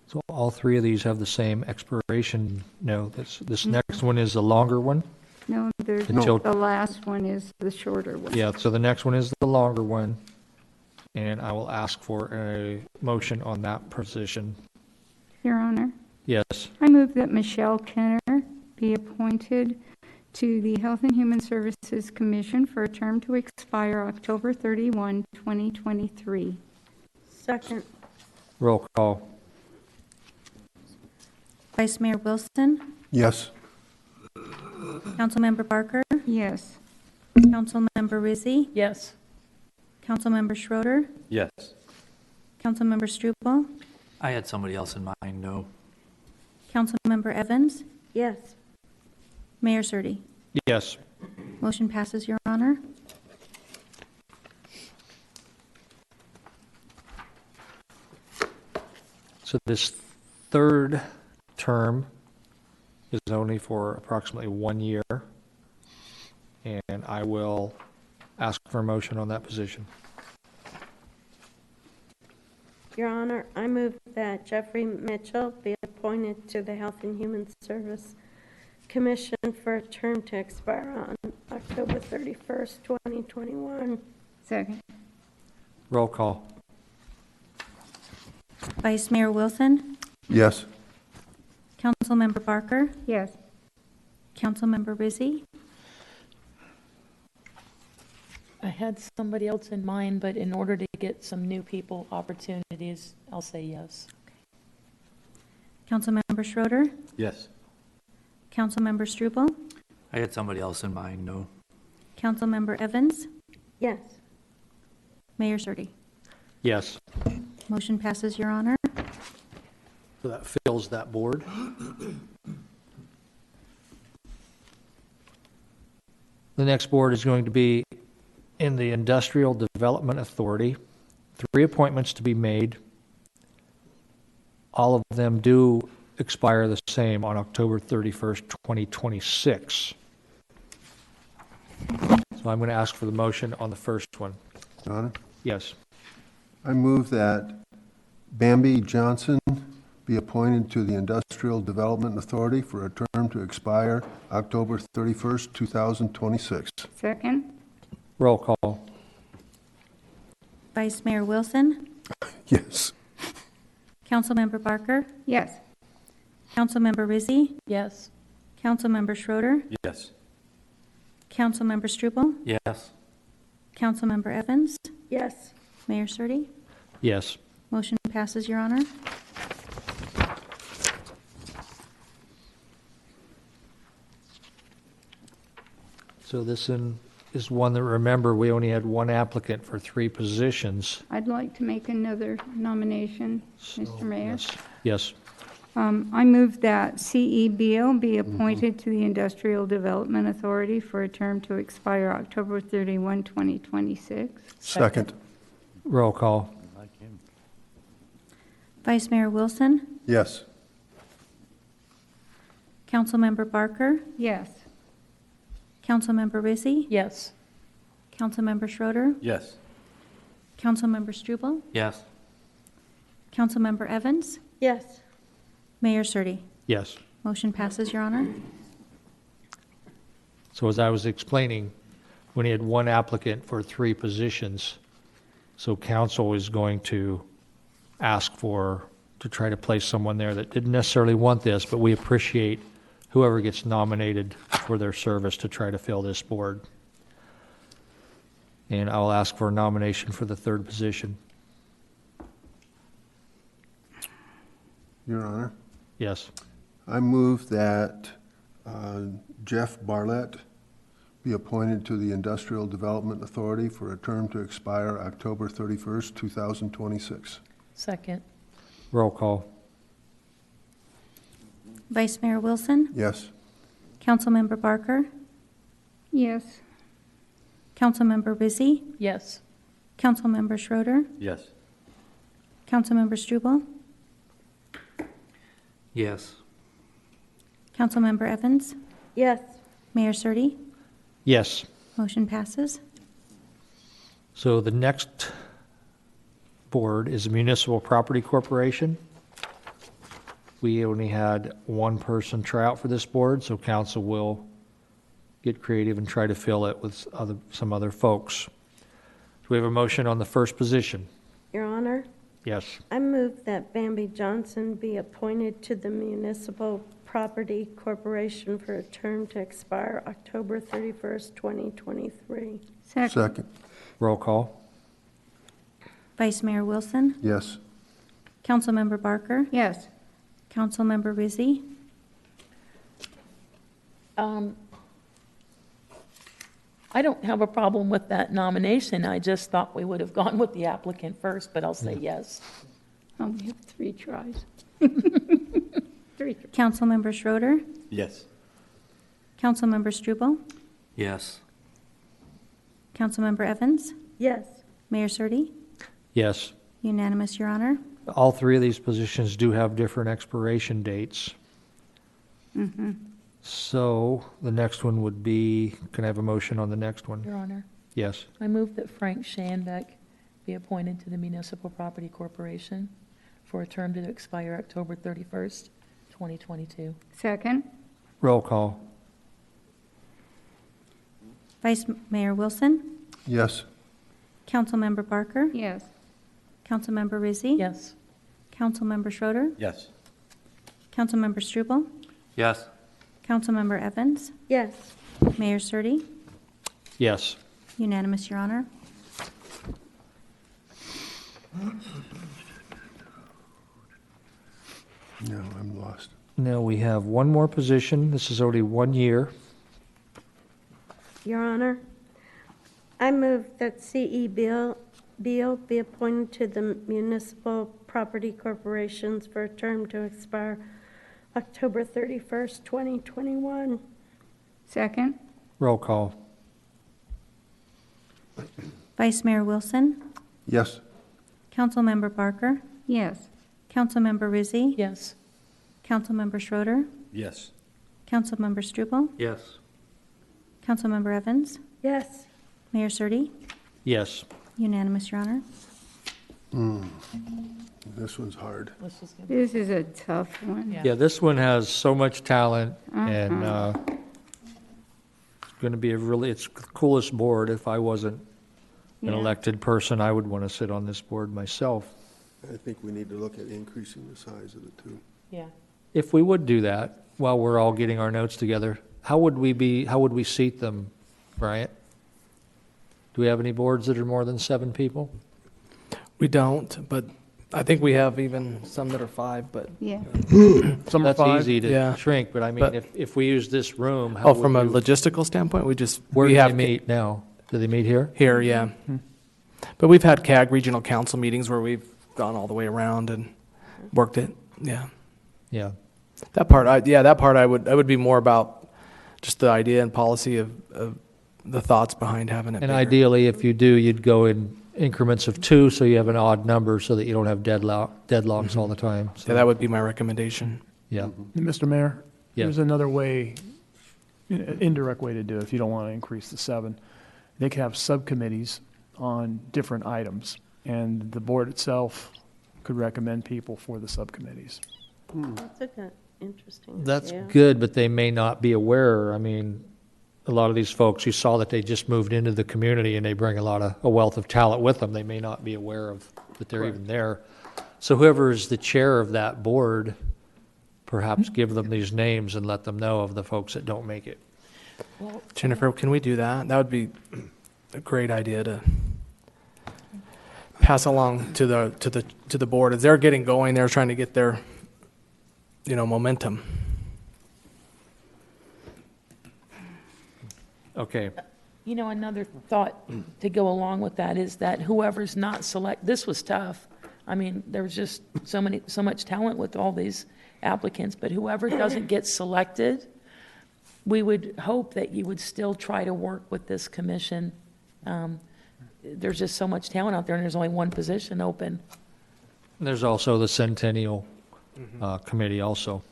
So all 3 of these have the same expiration. No, this next one is the longer one. No, Until- the last one is the shorter one. Yeah, so the next one is the longer one. And I will ask for a motion on that position. Your Honor, Yes. I move that Michelle Kenner be appointed to the Health and Human Services Commission for a term to expire October 31, 2023. Second. Roll call. Vice Mayor Wilson, Yes. Councilmember Barker, Yes. Councilmember Rizzi, Yes. Councilmember Schroeder, Yes. Councilmember Struble, I had somebody else in mind, no. Councilmember Evans, Yes. Mayor Surtee. Yes. Motion passes, Your Honor. So this third term is only for approximately 1 year. And I will ask for a motion on that position. Your Honor, I move that Jeffrey Mitchell be appointed to the Health and Human Service Commission for a term to expire on October 31st, 2021. Second. Roll call. Vice Mayor Wilson, Yes. Councilmember Barker, Yes. Councilmember Rizzi, I had somebody else in mind, but in order to get some new people opportunities, I'll say yes. Councilmember Schroeder, Yes. Councilmember Struble, I had somebody else in mind, no. Councilmember Evans, Yes. Mayor Surtee. Yes. Motion passes, Your Honor. So that fills that board. The next board is going to be in the Industrial Development Authority. 3 appointments to be made. All of them do expire the same on October 31st, 2026. So I'm going to ask for the motion on the first one. Your Honor, Yes. I move that Bambi Johnson be appointed to the Industrial Development Authority for a term to expire October 31st, 2026. Second? Roll call. Vice Mayor Wilson, Yes. Councilmember Barker, Yes. Councilmember Rizzi, Yes. Councilmember Schroeder, Yes. Councilmember Struble, Yes. Councilmember Evans, Yes. Mayor Surtee. Yes. Motion passes, Your Honor. So this is one that, remember, we only had one applicant for 3 positions. I'd like to make another nomination, So, Mr. Mayor. Yes. Yes. I move that C.E. Beal be appointed to the Industrial Development Authority for a term to expire October 31, 2026. Second. Roll call. Vice Mayor Wilson, Yes. Councilmember Barker, Yes. Councilmember Rizzi, Yes. Councilmember Schroeder, Yes. Councilmember Struble, Yes. Councilmember Evans, Yes. Mayor Surtee. Yes. Motion passes, Your Honor. So as I was explaining, when he had one applicant for 3 positions, so council is going to ask to try to place someone there that didn't necessarily want this, but we appreciate whoever gets nominated for their service to try to fill this board. And I'll ask for a nomination for the 3rd position. Your Honor, Yes. I move that Jeff Barlett be appointed to the Industrial Development Authority for a term to expire October 31st, 2026. Second. Roll call. Vice Mayor Wilson, Yes. Councilmember Barker, Yes. Councilmember Rizzi, Yes. Councilmember Schroeder, Yes. Councilmember Struble, Yes. Councilmember Evans, Yes. Mayor Surtee. Yes. Motion passes. So the next board is the Municipal Property Corporation. We only had one person try out for this board, so council will get creative and try to fill it with some other folks. Do we have a motion on the first position? Your Honor, Yes. I move that Bambi Johnson be appointed to the Municipal Property Corporation for a term to expire October 31st, 2023. Second. Roll call. Vice Mayor Wilson, Yes. Councilmember Barker, Yes. Councilmember Rizzi, I don't have a problem with that nomination. I just thought we would have gone with the applicant first, but I'll say yes. Oh, we have 3 tries. 3 tries. Councilmember Schroeder, Yes. Councilmember Struble, Yes. Councilmember Evans, Yes. Mayor Surtee. Yes. Unanimous, Your Honor. All 3 of these positions do have different expiration dates. So the next one would be, can I have a motion on the next one? Your Honor, Yes. I move that Frank Schanbeck be appointed to the Municipal Property Corporation for a term to expire October 31st, 2022. Second? Roll call. Vice Mayor Wilson, Yes. Councilmember Barker, Yes. Councilmember Rizzi, Yes. Councilmember Schroeder, Yes. Councilmember Struble, Yes. Councilmember Evans, Yes. Mayor Surtee. Yes. Unanimous, Your Honor. No, I'm lost. Now we have one more position. This is only 1 year. Your Honor, I move that C.E. Beal be appointed to the Municipal Property Corporations for a term to expire October 31st, 2021. Second? Roll call. Vice Mayor Wilson, Yes. Councilmember Barker, Yes. Councilmember Rizzi, Yes. Councilmember Schroeder, Yes. Councilmember Struble, Yes. Councilmember Evans, Yes. Mayor Surtee, Yes. unanimous, Your Honor. This one's hard. This is a tough one. Yeah, this one has so much talent, and it's going to be it's the coolest board. If I wasn't an Yeah. elected person, I would want to sit on this board myself. I think we need to look at increasing the size of it too. Yeah. If we would do that while we're all getting our notes together, how would we seat them, Bryant? Do we have any boards that are more than 7 people? We don't, but I think we have even some that are 5, but. Yeah. Some are That's 5. easy to Yeah. shrink, but I mean, But- if we use this room, how Oh, from a would you, logistical standpoint, where we do they have meet now? Do they meet here? here, yeah. But we've had CAG regional council meetings where we've gone all the way around and worked it, yeah. Yeah. That part, I would be more about just the idea and policy of the thoughts behind having it And bigger. ideally, if you do, you'd go in increments of 2, so you have an odd number, so that you don't have deadlocks all the time. So, Yeah, that would be my recommendation. yeah. Mr. Mayor? Yeah. There's another way, indirect way to do it if you don't want to increase the 7. They could have subcommittees on different items, and the board itself could recommend people for the subcommittees. That's a good, interesting. That's idea. good, but they may not be aware. I mean, a lot of these folks, you saw that they just moved into the community and they bring a wealth of talent with them. They may not be aware of that they're even there. So whoever is the chair of that board, perhaps give them these names and let them know of the folks that don't make it. Jennifer, can we do that? That would be a great idea to pass along to the board. As they're getting going, they're trying to get their, momentum. Okay. Another thought to go along with that is that whoever's not this was tough. I mean, there was just so much talent with all these applicants, but whoever doesn't get selected, we would hope that you would still try to work with this commission. There's just so much talent out there, and there's only one position open. There's also the Centennial Committee also.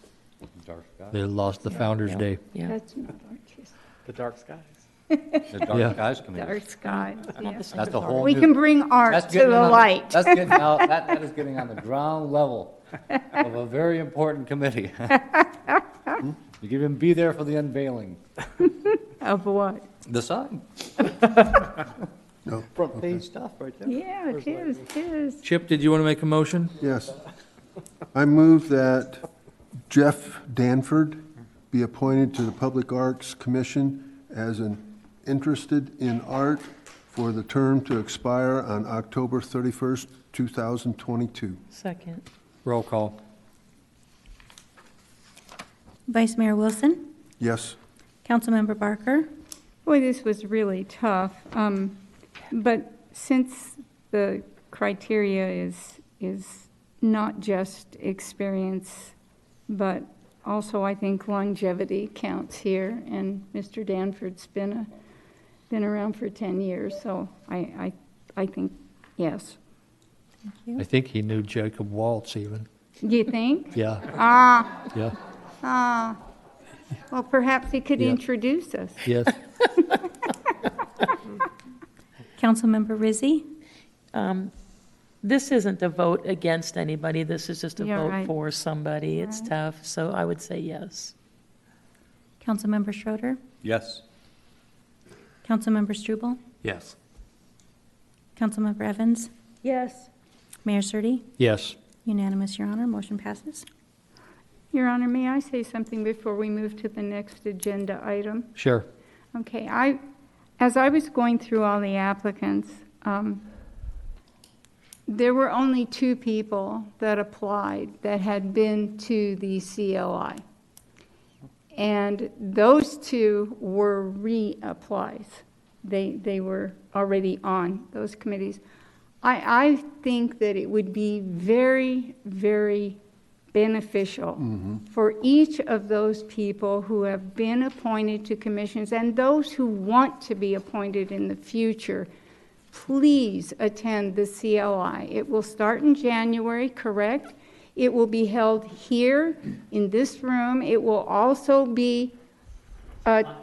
They lost the Founder's Day. Yeah. That's not arches. The dark skies. The Dark Yeah. Skies Committee. Dark sky. Yeah. That's a whole We new- can bring art that's to getting the on- light. That's getting out, that is getting on the ground level of a very important committee. You can even be there for the unveiling. Of what? The sign. No. Front page stuff right there. Yeah, it is, it is. Chip, did you want to make a motion? Yes. I move that Jeff Danford be appointed to the Public Arts Commission as an interested in art for the term to expire on October 31st, 2022. Second. Roll call. Vice Mayor Wilson, Yes. Councilmember Barker, Boy, this was really tough. But since the criteria is not just experience, but also I think longevity counts here, and Mr. Danford's been around for 10 years, so I think, yes. I think he knew Jacob Waltz even. Do you think? Yeah, Yeah. Well, perhaps he could Yeah. introduce us. yes. Councilmember Rizzi, This isn't a vote against anybody. This is just a Yeah, vote right. for somebody. It's Right. tough, so I would say yes. Councilmember Schroeder, Yes. Councilmember Struble, Yes. Councilmember Evans, Yes. Mayor Surtee, Yes. unanimous, Your Honor, motion passes. Your Honor, may I say something before we move to the next agenda item? Sure. Okay, as I was going through all the applicants, There were only 2 people that applied that had been to the CLI. And those 2 were reapplies. They were already on those committees. I think that it would be very, very beneficial for each of those people who have been appointed to commissions and those who want to be appointed in the future. Please attend the CLI. It will start in January, correct? It will be held here in this room. It will also be it'll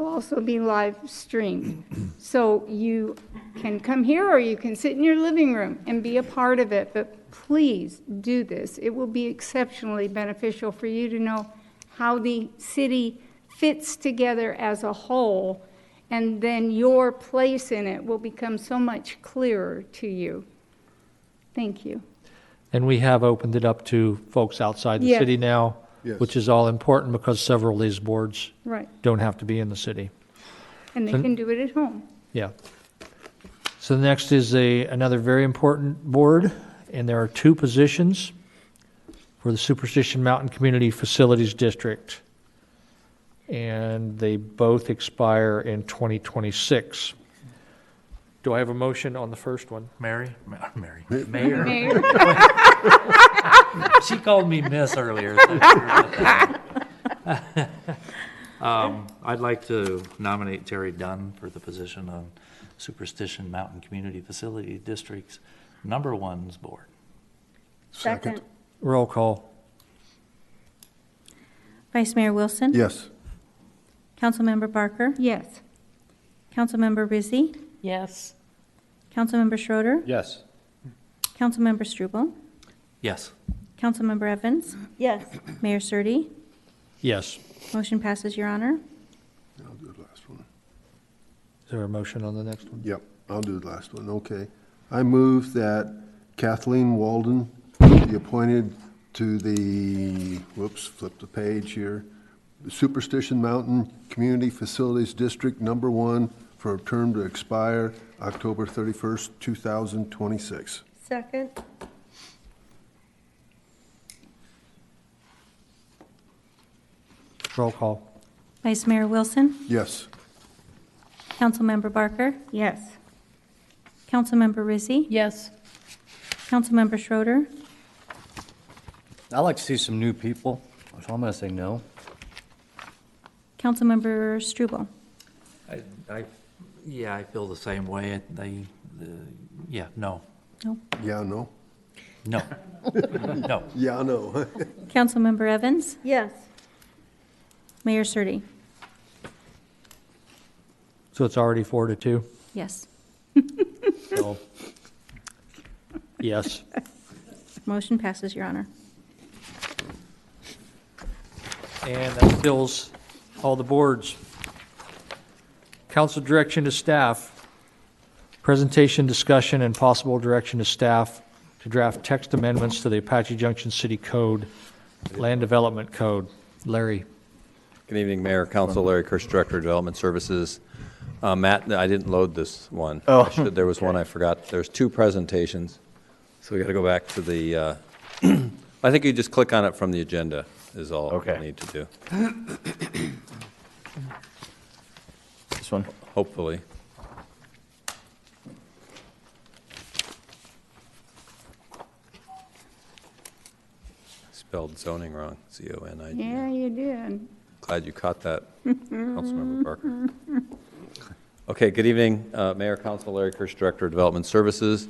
also be live streamed. So you can come here or you can sit in your living room and be a part of it, but please do this. It will be exceptionally beneficial for you to know how the city fits together as a whole, and then your place in it will become so much clearer to you. Thank you. And we have opened it up to folks outside the Yes. city now, Yes. which is all important because several of these boards Right. don't have to be in the city. And they So- can do it at home. Yeah. So the next is another very important board, and there are 2 positions for the Superstition Mountain Community Facilities District. And they both expire in 2026. Do I have a motion on the first one? Mayor? Mayor. She called me miss earlier. I'd like to nominate Terry Dunn for the position on Superstition Mountain Community Facility District's number 1's board. Second. Roll call. Vice Mayor Wilson? Yes. Councilmember Barker? Yes. Councilmember Rizzi? Yes. Councilmember Schroeder? Yes. Councilmember Struble? Yes. Councilmember Evans? Yes. Mayor Surtee? Yes. Motion passes, Your Honor. I'll do the last one. Is there a motion on the next one? Yep, I'll do the last one, okay. I move that Kathleen Walden be appointed to the, flip the page here, the Superstition Mountain Community Facilities District Number 1 for a term to expire October 31st, 2026. Second. Roll call. Vice Mayor Wilson? Yes. Councilmember Barker? Yes. Councilmember Rizzi? Yes. Councilmember Schroeder? I'd like to see some new people, so I'm going to say no. Councilmember Struble? Yeah, I feel the same way. No. No. Yeah, no? No. No. Yeah, no. Councilmember Evans? Yes. Mayor Surtee? So it's already 4-2? Yes. So, yes. Motion passes, Your Honor. And that fills all the boards. Council direction to staff. Presentation, discussion, and possible direction to staff to draft text amendments to the Apache Junction City Code, Land Development Code. Larry. Good evening, Mayor, Council, Larry Kirsch, Director of Development Services. Matt, I didn't load this one. Oh, There was one I forgot. There's 2 presentations, so we got to go back to the, I think you just click on it from the agenda is all Okay. you need to do, This one? hopefully. Spelled zoning wrong, Z-O-N-I-G. Yeah, you did. Glad you caught that, Councilmember Barker. Okay, good evening, Mayor, Council, Larry Kirsch, Director of Development Services.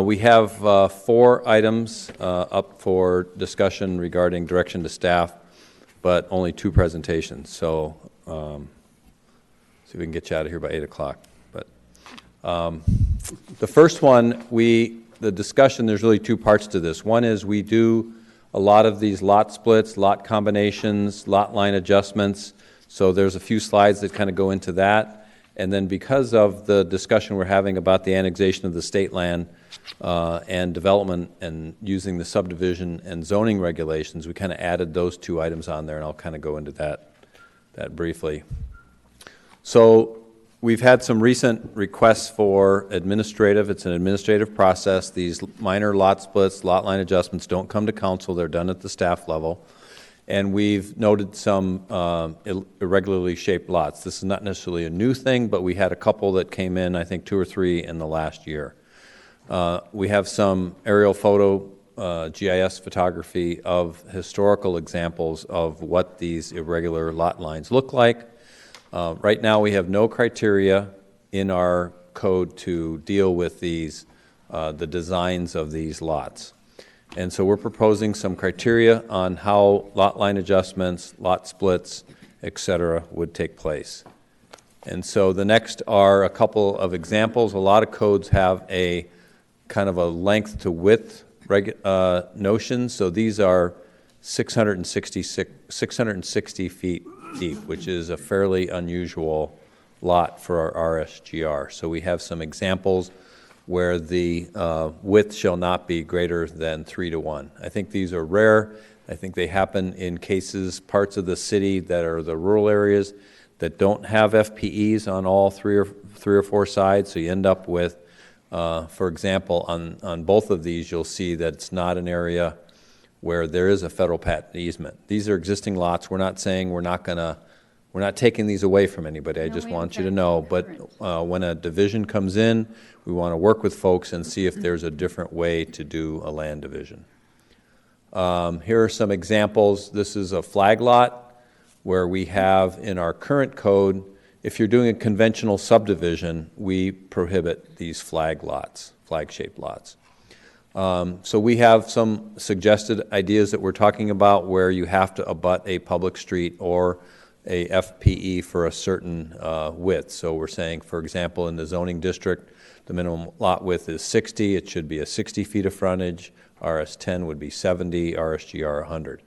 We have 4 items up for discussion regarding direction to staff, but only 2 presentations. So see if we can get you out of here by 8 o'clock. But the first one, the discussion, there's really 2 parts to this. One is we do a lot of these lot splits, lot combinations, lot line adjustments. So there's a few slides that kind of go into that. And then because of the discussion we're having about the annexation of the state land and development and using the subdivision and zoning regulations, we kind of added those 2 items on there, and I'll kind of go into that briefly. So We've had some recent requests for administrative. It's an administrative process. These minor lot splits, lot line adjustments don't come to council. They're done at the staff level. And we've noted some irregularly shaped lots. This is not necessarily a new thing, but we had a couple that came in, I think 2 or 3 in the last year. We have some aerial photo, GIS photography of historical examples of what these irregular lot lines look like. Right now, we have no criteria in our code to deal with these, the designs of these lots. And so we're proposing some criteria on how lot line adjustments, lot splits, et cetera, would take place. And so the next are a couple of examples. A lot of codes have a kind of a length to width notion. So these are 660 feet deep, which is a fairly unusual lot for our RSGR. So we have some examples where the width shall not be greater than 3:1. I think these are rare. I think they happen in cases, parts of the city that are the rural areas that don't have FPEs on all three or four sides. So you end up with, for example, on both of these, you'll see that it's not an area where there is a federal patent easement. These are existing lots. We're not saying we're not taking these away from anybody. I just want you to know. But when a division comes in, we want to work with folks and see if there's a different way to do a land division. Here are some examples. This is a flag lot where we have in our current code, if you're doing a conventional subdivision, we prohibit these flag lots, flag-shaped lots. So we have some suggested ideas that we're talking about where you have to abut a public street or a FPE for a certain width. So we're saying, for example, in the zoning district, the minimum lot width is 60. It should be a 60 feet of frontage. RS10 would be 70, RSGR 100.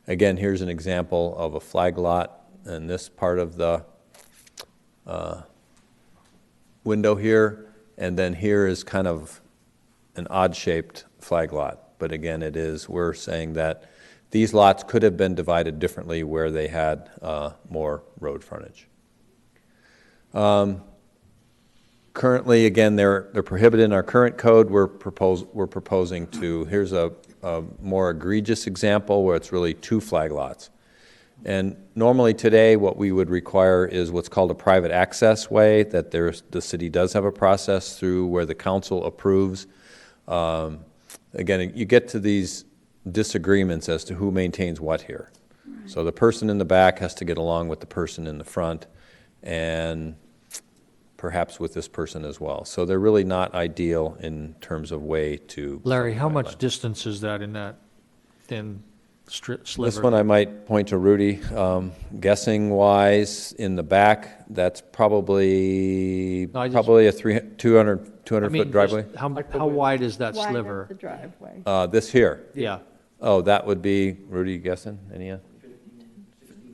Again, here's an example of a flag lot in this part of the window here. And then here is kind of an odd-shaped flag lot. But again, we're saying that these lots could have been divided differently where they had more road frontage. Currently, again, they're prohibited in our current code. We're proposing to, here's a more egregious example where it's really 2 flag lots. And normally today, what we would require is what's called a private access way, that the city does have a process through where the council approves. Again, you get to these disagreements as to who maintains what here. Right. So the person in the back has to get along with the person in the front and perhaps with this person as well. So they're really not ideal in terms of way to... Larry, how much distance is that in that thin sliver? This one I might point to Rudy. Guessing-wise, in the back, that's probably a 200-foot driveway. How wide is that sliver? Wide is the driveway? This here. Yeah. Oh, that would be, Rudy, guessing? Any?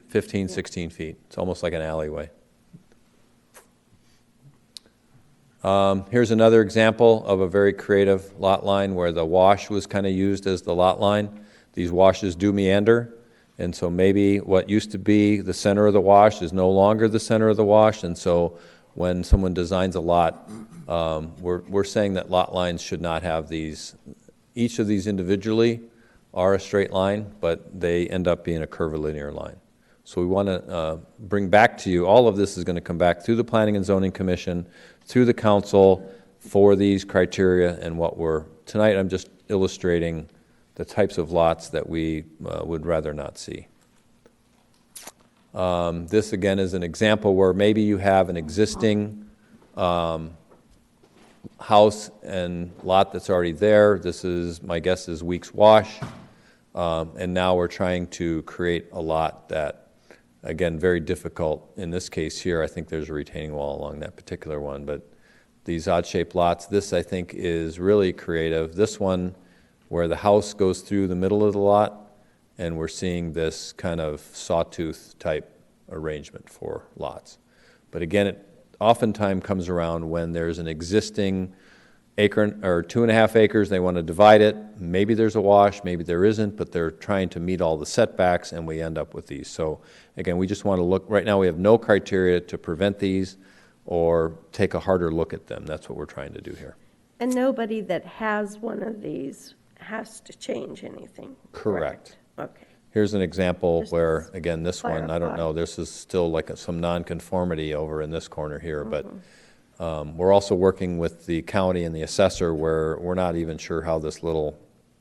15, 16 feet. It's almost like an alleyway. Here's another example of a very creative lot line where the wash was kind of used as the lot line. These washes do meander, and so maybe what used to be the center of the wash is no longer the center of the wash, and so when someone designs a lot, we're saying that lot lines should not have these. Each of these individually are a straight line, but they end up being a curvilinear line. So we want to bring back to you, all of this is going to come back through the Planning and Zoning Commission, through the council for these criteria and tonight I'm just illustrating the types of lots that we would rather not see. This again is an example where maybe you have an existing house and lot that's already there. This is, my guess is Weeks Wash. And now we're trying to create a lot that, again, very difficult. In this case here, I think there's a retaining wall along that particular one, but these odd-shaped lots, this I think is really creative. This one, where the house goes through the middle of the lot, and we're seeing this kind of sawtooth type arrangement for lots. But again, it oftentimes comes around when there's an existing acre or 2.5 acres, they want to divide it. Maybe there's a wash, maybe there isn't, but they're trying to meet all the setbacks, and we end up with these. So again, we just want to look, right now we have no criteria to prevent these. or take a harder look at them. That's what we're trying to do here. And nobody that has one of these has to change anything? Correct. Okay. Here's an example Just where, again, this one, I don't clarify. know, this is still like some nonconformity over in this corner here, but we're also working with the county and the assessor where we're not even sure how this little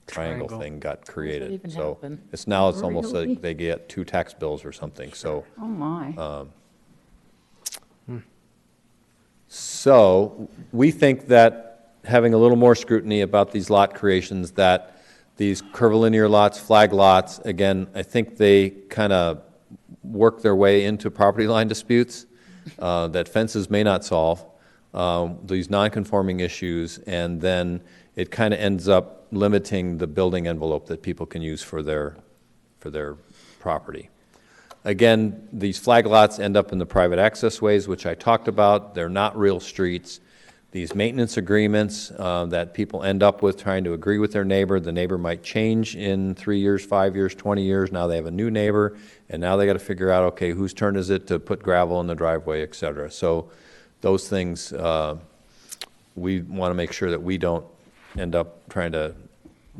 triangle thing got created. even So happen? it's almost Really? like they get 2 tax bills or something, so. Oh, my. So we think that having a little more scrutiny about these lot creations, that these curvilinear lots, flag lots, again, I think they kind of work their way into property line disputes that fences may not solve, these non-conforming issues, and then it kind of ends up limiting the building envelope that people can use for their property. Again, these flag lots end up in the private access ways, which I talked about. They're not real streets. These maintenance agreements that people end up with trying to agree with their neighbor, the neighbor might change in 3 years, 5 years, 20 years. Now they have a new neighbor, and now they got to figure out, okay, whose turn is it to put gravel in the driveway, et cetera. So those things, we want to make sure that we don't end up trying to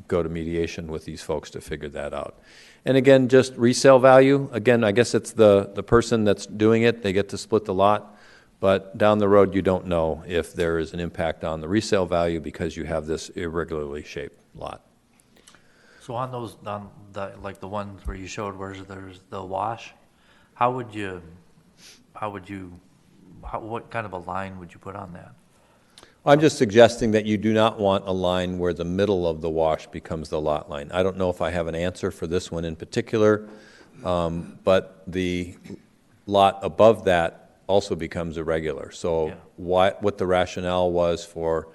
go to mediation with these folks to figure that out. And again, just resale value, again, I guess it's the person that's doing it, they get to split the lot, but down the road, you don't know if there is an impact on the resale value because you have this irregularly shaped lot. So on those, like the ones where you showed where there's the wash, what kind of a line would you put on that? I'm just suggesting that you do not want a line where the middle of the wash becomes the lot line. I don't know if I have an answer for this one in particular, but the lot above that also becomes irregular. So Yeah. what the rationale was for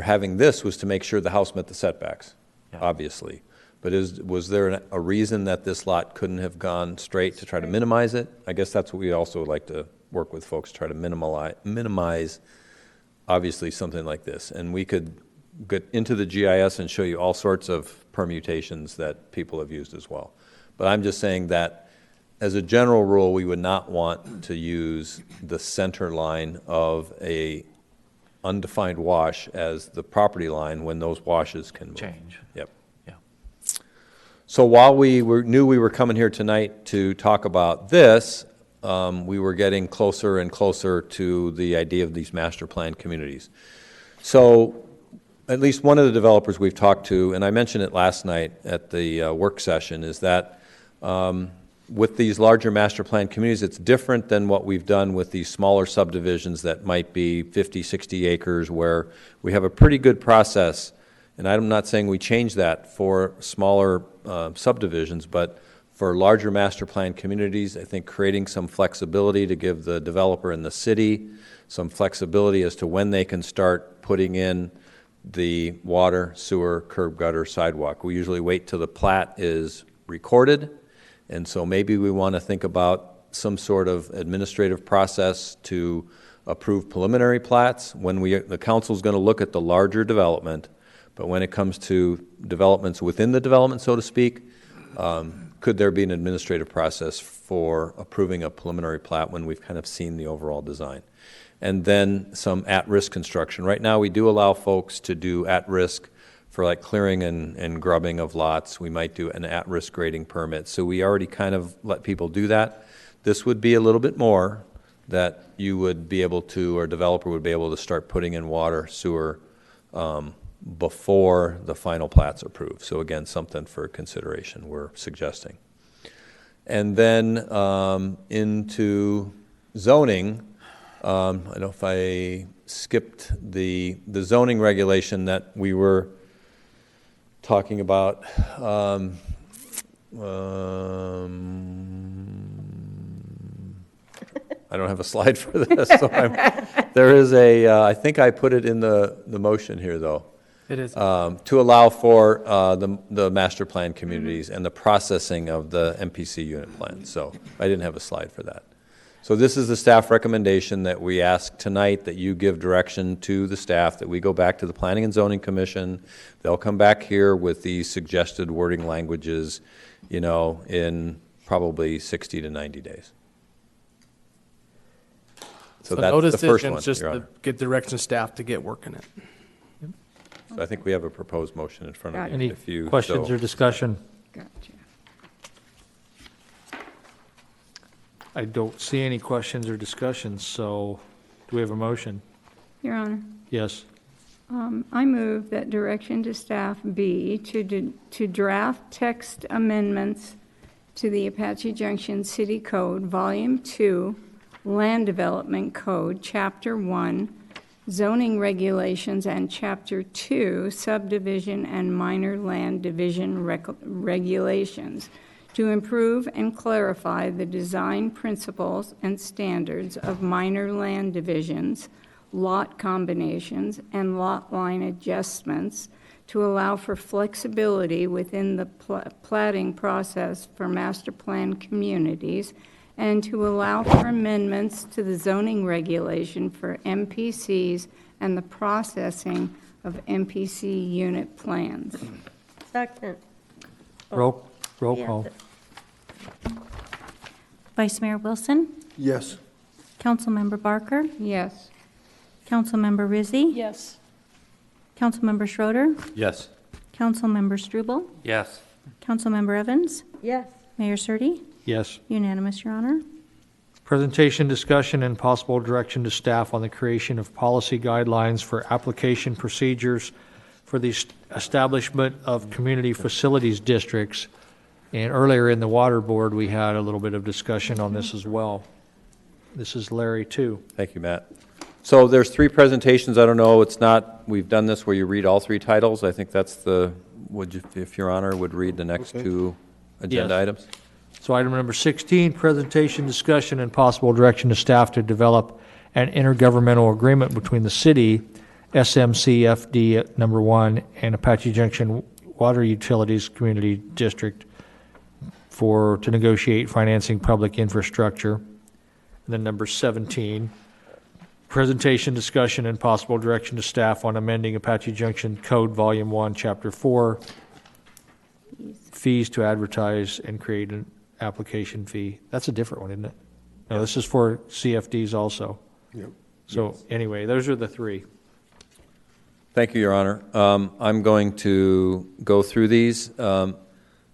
having this was to make sure the house met the setbacks, Yeah. obviously. But was there a reason that this lot couldn't have gone straight to try to minimize it? I guess that's what we also would like to work with folks, try to minimize obviously something like this. And we could get into the GIS and show you all sorts of permutations that people have used as well. But I'm just saying that as a general rule, we would not want to use the center line of a undefined wash as the property line when those washes can move. Change. Yep. Yeah. So while knew we were coming here tonight to talk about this, we were getting closer and closer to the idea of these master plan communities. So at least one of the developers we've talked to, and I mentioned it last night at the work session, is that with these larger master plan communities, it's different than what we've done with these smaller subdivisions that might be 50, 60 acres, where we have a pretty good process. And I'm not saying we change that for smaller subdivisions, but for larger master plan communities, I think creating some flexibility to give the developer and the city some flexibility as to when they can start putting in the water, sewer, curb, gutter, sidewalk. We usually wait till the plat is recorded, and so maybe we want to think about some sort of administrative process to approve preliminary plats when the council's going to look at the larger development, but when it comes to developments within the development, so to speak, could there be an administrative process for approving a preliminary plat when we've kind of seen the overall design? And then some at-risk construction. Right now, we do allow folks to do at-risk for like clearing and grubbing of lots. We might do an at-risk grading permit. So we already kind of let people do that. This would be a little bit more that you would be able to, or developer would be able to start putting in water, sewer, before the final plat's approved. So again, something for consideration we're suggesting. And then into zoning, I don't know if I skipped the zoning regulation that we were talking about. I don't have a slide for this, so there is I think I put it in the motion here, though. It is. To allow for the master plan communities and the processing of the MPC unit plans. So I didn't have a slide for that. So this is the staff recommendation that we ask tonight, that you give direction to the staff, that we go back to the Planning and Zoning Commission. They'll come back here with these suggested wording languages, in probably 60 to 90 days. So No that's the first one, decisions, just Your to Honor. get direction staff to get working it. So I think we have a proposed motion in front of you. Any if you questions so- or discussion? Gotcha. I don't see any questions or discussions, so do we have a motion? Your Honor, Yes. I move that direction to staff be to draft text amendments to the Apache Junction City Code, Volume 2, Land Development Code, Chapter 1, Zoning Regulations, and Chapter 2, Subdivision and Minor Land Division Regulations, to improve and clarify the design principles and standards of minor land divisions, lot combinations, and lot line adjustments to allow for flexibility within the platting process for master plan communities, and to allow for amendments to the zoning regulation for MPCs and the processing of MPC Unit Plans. Second. Roll Yeah. call. Vice Mayor Wilson, Yes. Councilmember Barker, Yes. Councilmember Rizzi, Yes. Councilmember Schroeder, Yes. Councilmember Struble, Yes. Councilmember Evans, Yes. Mayor Surtee, Yes. unanimous, Your Honor. Presentation, discussion, and possible direction to staff on the creation of policy guidelines for application procedures for the establishment of community facilities districts. And earlier in the Water Board, we had a little bit of discussion on this as well. This is Larry, too. Thank you, Matt. So there's three presentations. I don't know, it's not, we've done this where you read all three titles. I think that's the, would you, if Your Honor would read the next two agenda Yes. items? So item number 16, presentation, discussion, and possible direction to staff to develop an intergovernmental agreement between the city, SMCFD number 1, and Apache Junction Water Utilities Community District to negotiate financing public infrastructure. And then number 17, presentation, discussion, and possible direction to staff on amending Apache Junction Code Volume 1, Chapter 4, fees to advertise and create an application fee. That's a different one, isn't it? No, this is for CFDs also. Yep. So anyway, those are the three. Thank you, Your Honor. I'm going to go through these.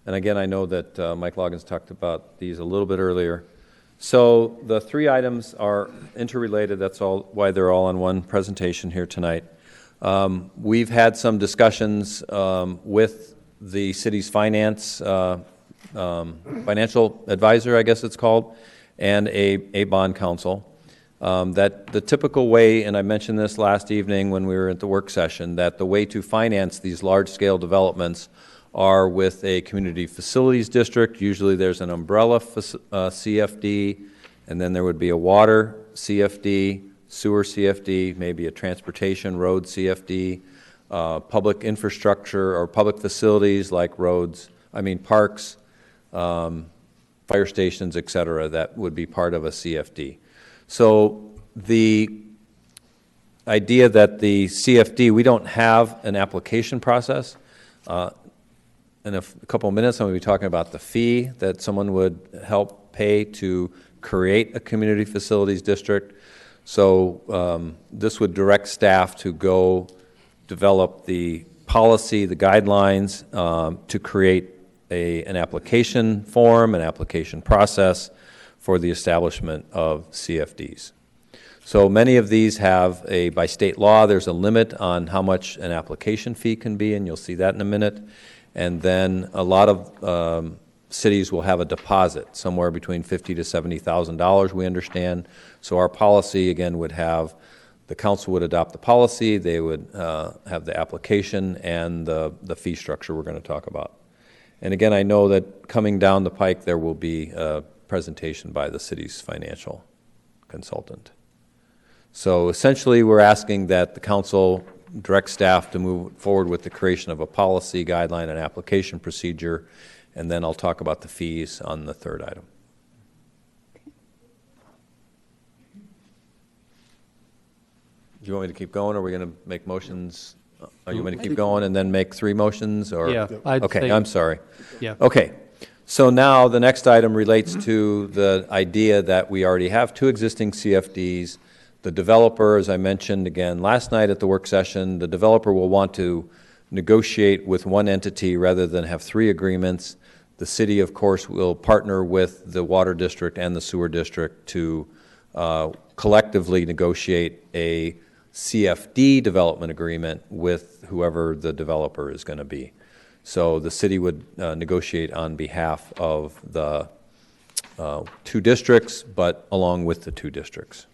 And again, I know that Mike Loggins talked about these a little bit earlier. So the three items are interrelated. That's all why they're all on one presentation here tonight. We've had some discussions with the city's financial advisor, I guess it's called, and a bond counsel. That the typical way, and I mentioned this last evening when we were at the work session, that the way to finance these large-scale developments are with a community facilities district. Usually there's an umbrella CFD, and then there would be a water CFD, sewer CFD, maybe a transportation road CFD, public infrastructure or public facilities like parks, fire stations, et cetera, that would be part of a CFD. So the idea that the CFD, we don't have an application process. In a couple of minutes, I'm going to be talking about the fee that someone would help pay to create a community facilities district. So this would direct staff to go develop the policy, the guidelines to create an application form, an application process for the establishment of CFDs. So many of these have by state law, there's a limit on how much an application fee can be, and you'll see that in a minute. And then a lot of cities will have a deposit, somewhere between $50,000 to $70,000, we understand. So our policy, again, would have, the council would adopt the policy, they would have the application and the fee structure we're going to talk about. And again, I know that coming down the pike, there will be a presentation by the city's financial consultant. So essentially, we're asking that the council direct staff to move forward with the creation of a policy, guideline, and application procedure, and then I'll talk about the fees on the third item. Do you want me to keep going, or are we going to make motions? Are you going to keep going and then make three motions? Or? Yeah, I'd okay, say- I'm sorry. Yeah. Okay, so now the next item relates to the idea that we already have two existing CFDs The developer, as I mentioned again last night at the work session, the developer will want to negotiate with one entity rather than have three agreements. The city, of course, will partner with the water district and the sewer district to collectively negotiate a CFD development agreement with whoever the developer is going to be. So the city would negotiate on behalf of the two districts, but along with the two districts.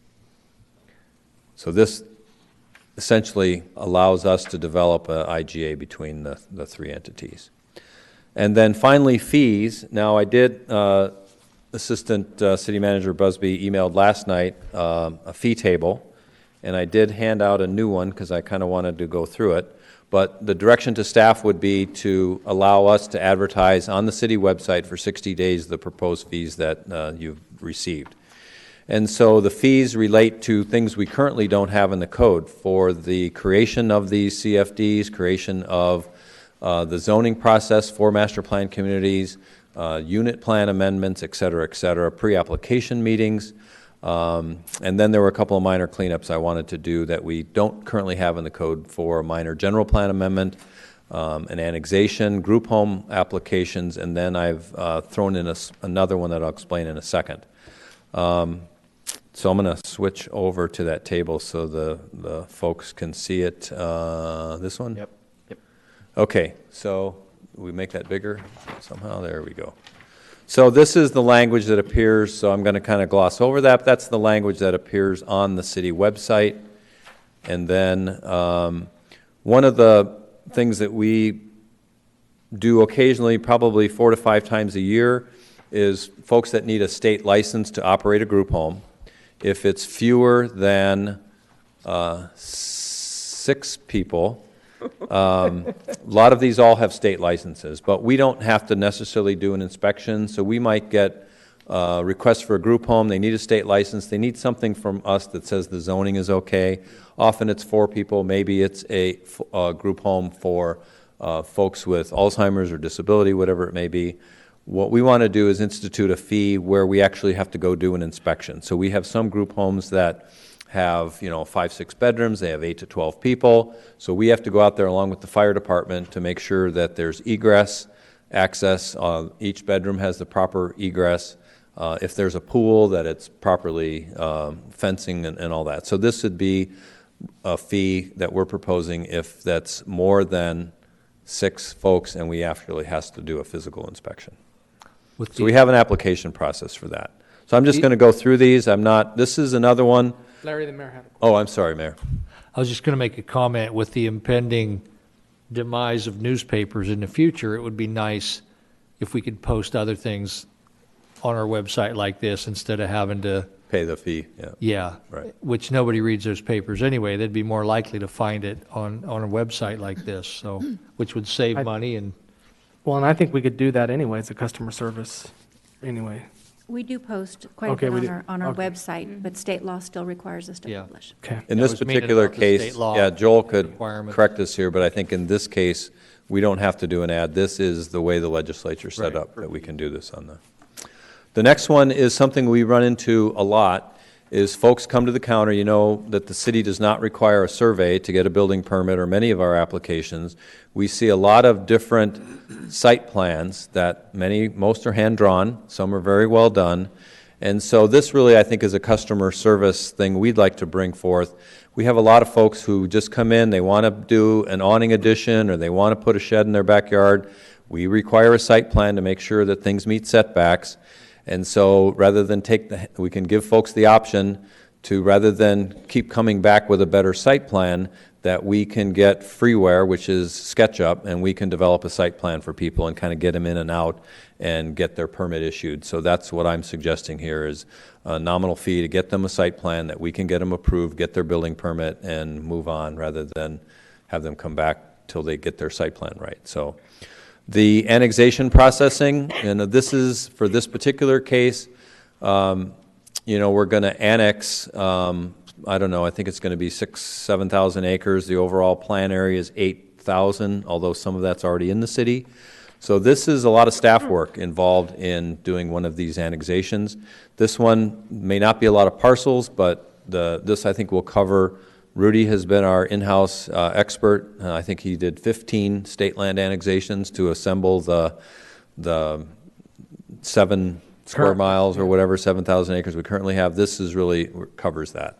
So this essentially allows us to develop an IGA between the three entities. And then finally, fees. Now, I did, Assistant City Manager Busby emailed last night a fee table, and I did hand out a new one because I kind of wanted to go through it. But the direction to staff would be to allow us to advertise on the city website for 60 days the proposed fees that you've received. And so the fees relate to things we currently don't have in the code for the creation of these CFDs, creation of the zoning process for master plan communities, unit plan amendments, et cetera, pre-application meetings. And then there were a couple of minor cleanups I wanted to do that we don't currently have in the code for a minor general plan amendment, an annexation, group home applications, and then I've thrown in another one that I'll explain in a second. So I'm going to switch over to that table so the folks can see it. This one? Yep. Okay, so we make that bigger somehow? There we go. So this is the language that appears, so I'm going to kind of gloss over that. That's the language that appears on the city website. And then one of the things that we do occasionally, probably 4 to 5 times a year, is folks that need a state license to operate a group home. If it's fewer than 6 people, a lot of these all have state licenses, but we don't have to necessarily do an inspection, so we might get requests for a group home. They need a state license. They need something from us that says the zoning is okay. Often it's 4 people. Maybe it's a group home for folks with Alzheimer's or disability, whatever it may be. What we want to do is institute a fee where we actually have to go do an inspection. So we have some group homes that have, 5, 6 bedrooms. They have 8 to 12 people. So we have to go out there along with the fire department to make sure that there's egress, access. Each bedroom has the proper egress. If there's a pool, that it's properly fencing and all that. So this would be a fee that we're proposing if that's more than 6 folks and we actually has to do a physical inspection. So we have an application process for that. So I'm just going to go through these. This is another one. Larry, the mayor had Oh, I'm sorry, Mayor. I was just going to make a comment with the impending demise of newspapers in the future. It would be nice if we could post other things on our website like this instead of having to pay the fee. Yeah, right. Which nobody reads those papers anyway. They'd be more likely to find it on a website like this, so which would save money and. Well, and I think we could do that anyway as a customer service anyway. We do post quite a Okay, bit we on our do. Okay. website, but state law still requires us to Yeah. publish. Okay. In That this was meaning particular about the state case, law Joel could requirements. correct us here, but I think in this case, we don't have to do an ad. This is the way the legislature set Right. up, that we can do this on the. The next one is something we run into a lot, is folks come to the counter. You know that the city does not require a survey to get a building permit or many of our applications. We see a lot of different site plans that most are hand-drawn, some are very well done. And so this really, I think, is a customer service thing we'd like to bring forth. We have a lot of folks who just come in, they want to do an awning addition or they want to put a shed in their backyard. We require a site plan to make sure that things meet setbacks. And so rather than we can give folks the option to, rather than keep coming back with a better site plan, that we can get freeware, which is SketchUp, and we can develop a site plan for people and kind of get them in and out and get their permit issued. So that's what I'm suggesting here, is a nominal fee to get them a site plan that we can get them approved, get their building permit, and move on, rather than have them come back till they get their site plan right. So the annexation processing, and this is, for this particular case, we're going to annex, I don't know, I think it's going to be 7,000 acres. The overall plan area is 8,000, although some of that's already in the city. So this is a lot of staff work involved in doing one of these annexations. This one may not be a lot of parcels, but this, I think, will cover. Rudy has been our in-house expert. I think he did 15 state land annexations to assemble the 7 square miles or whatever, 7,000 acres we currently have. This is really covers that.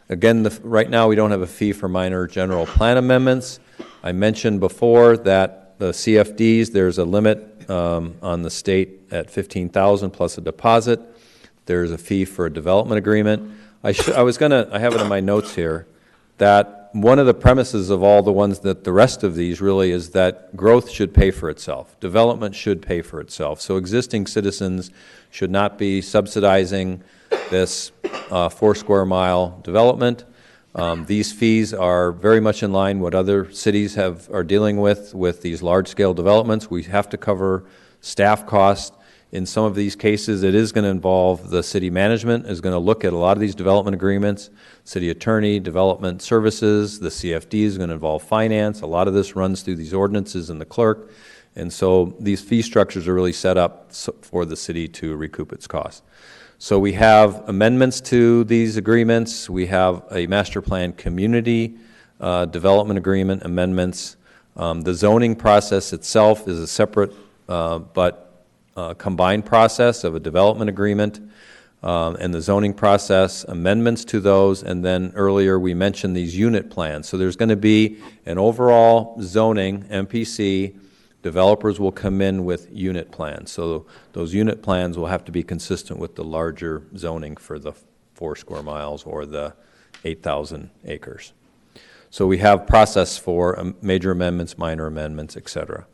Again, right now we don't have a fee for minor general plan amendments. I mentioned before that the CFDs, there's a limit on the state at 15,000 plus a deposit. There's a fee for a development agreement. I have it in my notes here, that one of the premises of all the ones that the rest of these really is that growth should pay for itself. Development should pay for itself. So existing citizens should not be subsidizing this 4 square mile development. These fees are very much in line what other cities are dealing with these large scale developments. We have to cover staff costs. In some of these cases, it is going to involve the city management is going to look at a lot of these development agreements, city attorney, development services, the CFD is going to involve finance. A lot of this runs through these ordinances and the clerk. And so these fee structures are really set up for the city to recoup its costs. So we have amendments to these agreements. We have a master plan community development agreement amendments. The zoning process itself is a separate but combined process of a development agreement and the zoning process, amendments to those, and then earlier we mentioned these unit plans. So there's going to be an overall zoning MPC. Developers will come in with unit plans. So those unit plans will have to be consistent with the larger zoning for the 4 square miles or the 8,000 acres. So we have process for major amendments, minor amendments, et cetera.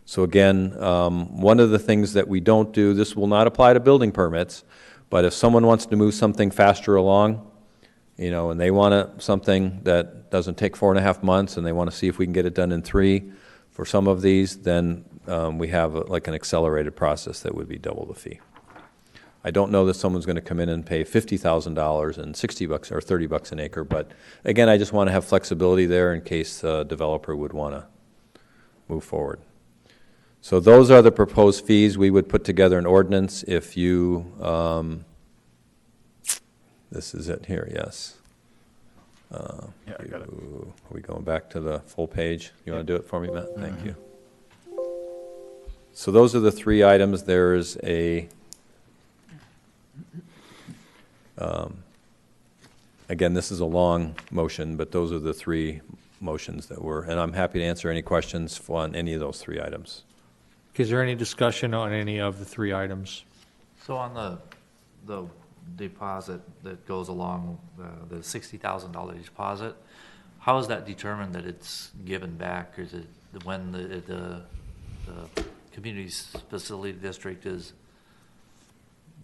So again, one of the things that we don't do, this will not apply to building permits, but if someone wants to move something faster along, and they want something that doesn't take 4.5 months and they want to see if we can get it done in 3 for some of these, then we have like an accelerated process that would be double the fee. I don't know that someone's going to come in and pay $50,000 and $60 or $30 an acre, but again, I just want to have flexibility there in case the developer would want to move forward. So those are the proposed fees. We would put together an ordinance if you, this is it here, yes. Yeah, I got it. Are we going back to the full page? You want to do it for me, Matt? Thank you. So those are the 3 items. There's a, again, this is a long motion, but those are the 3 motions that were, and I'm happy to answer any questions on any of those 3 items. Is there any discussion on any of the 3 items? So on the deposit that goes along, the $60,000 deposit, how is that determined that it's given back? Or is it when the community facility district is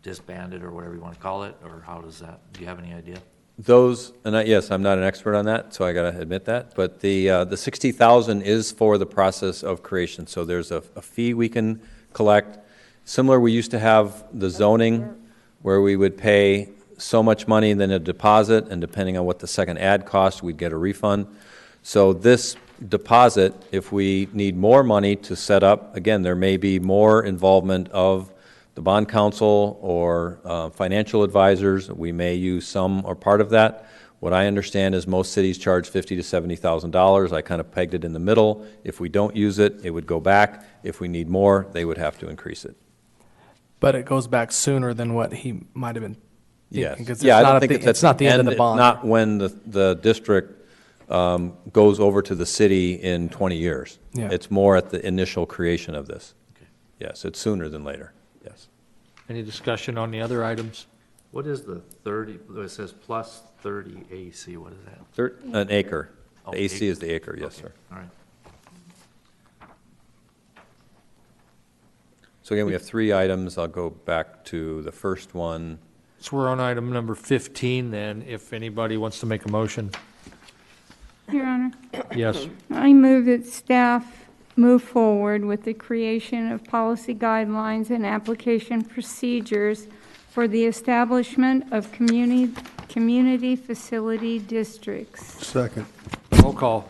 disbanded or whatever you want to call it? Or how does that, do you have any idea? Those, and yes, I'm not an expert on that, so I got to admit that. But the 60,000 is for the process of creation. So there's a fee we can collect. Similar, we used to have the zoning where we would pay so much money and then a deposit, and depending on what the second ad cost, we'd get a refund. So this deposit, if we need more money to set up, again, there may be more involvement of the bond counsel or financial advisors. We may use some or part of that. What I understand is most cities charge $50,000 to $70,000. I kind of pegged it in the middle. If we don't use it, it would go back. If we need more, they would have to increase it. But it goes back sooner than what he might have been Yes. thinking. 'Cause Yeah, I it's don't not think at it's not the end of the bond. It's not when the district goes over to the city in 20 years. Yeah. It's more at the initial creation of this. Okay. Yes, it's sooner than later. Yes. Any discussion on the other items? What is the 30, it says plus 30 AC, what is that? An acre. Oh, The AC acre. is the acre, yes, Okay. sir. All right. So again, we have 3 items. I'll go back to the first one. So we're on item number 15 then, if anybody wants to make a motion. Your Honor, Yes. I move that staff move forward with the creation of policy guidelines and application procedures for the establishment of community facility districts. Second. Roll call.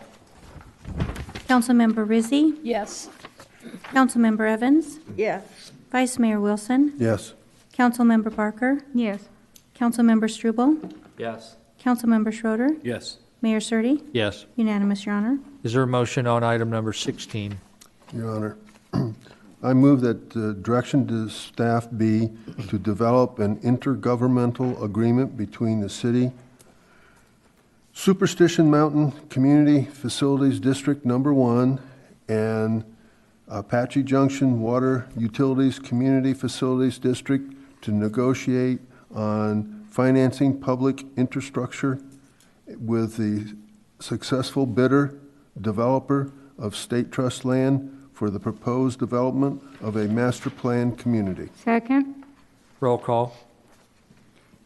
Councilmember Rizzi, Yes. Councilmember Evans, Yes. Vice Mayor Wilson, Yes. Councilmember Barker, Yes. Councilmember Struble, Yes. Councilmember Schroeder, Yes. Mayor Surtee, Yes. unanimous, Your Honor. Is there a motion on item number 16? Your Honor, I move that direction to staff be to develop an intergovernmental agreement between the city, Superstition Mountain Community Facilities District Number 1, and Apache Junction Water Utilities Community Facilities District to negotiate on financing public infrastructure with the successful bidder, developer of state trust land for the proposed development of a master plan community. Second? Roll call.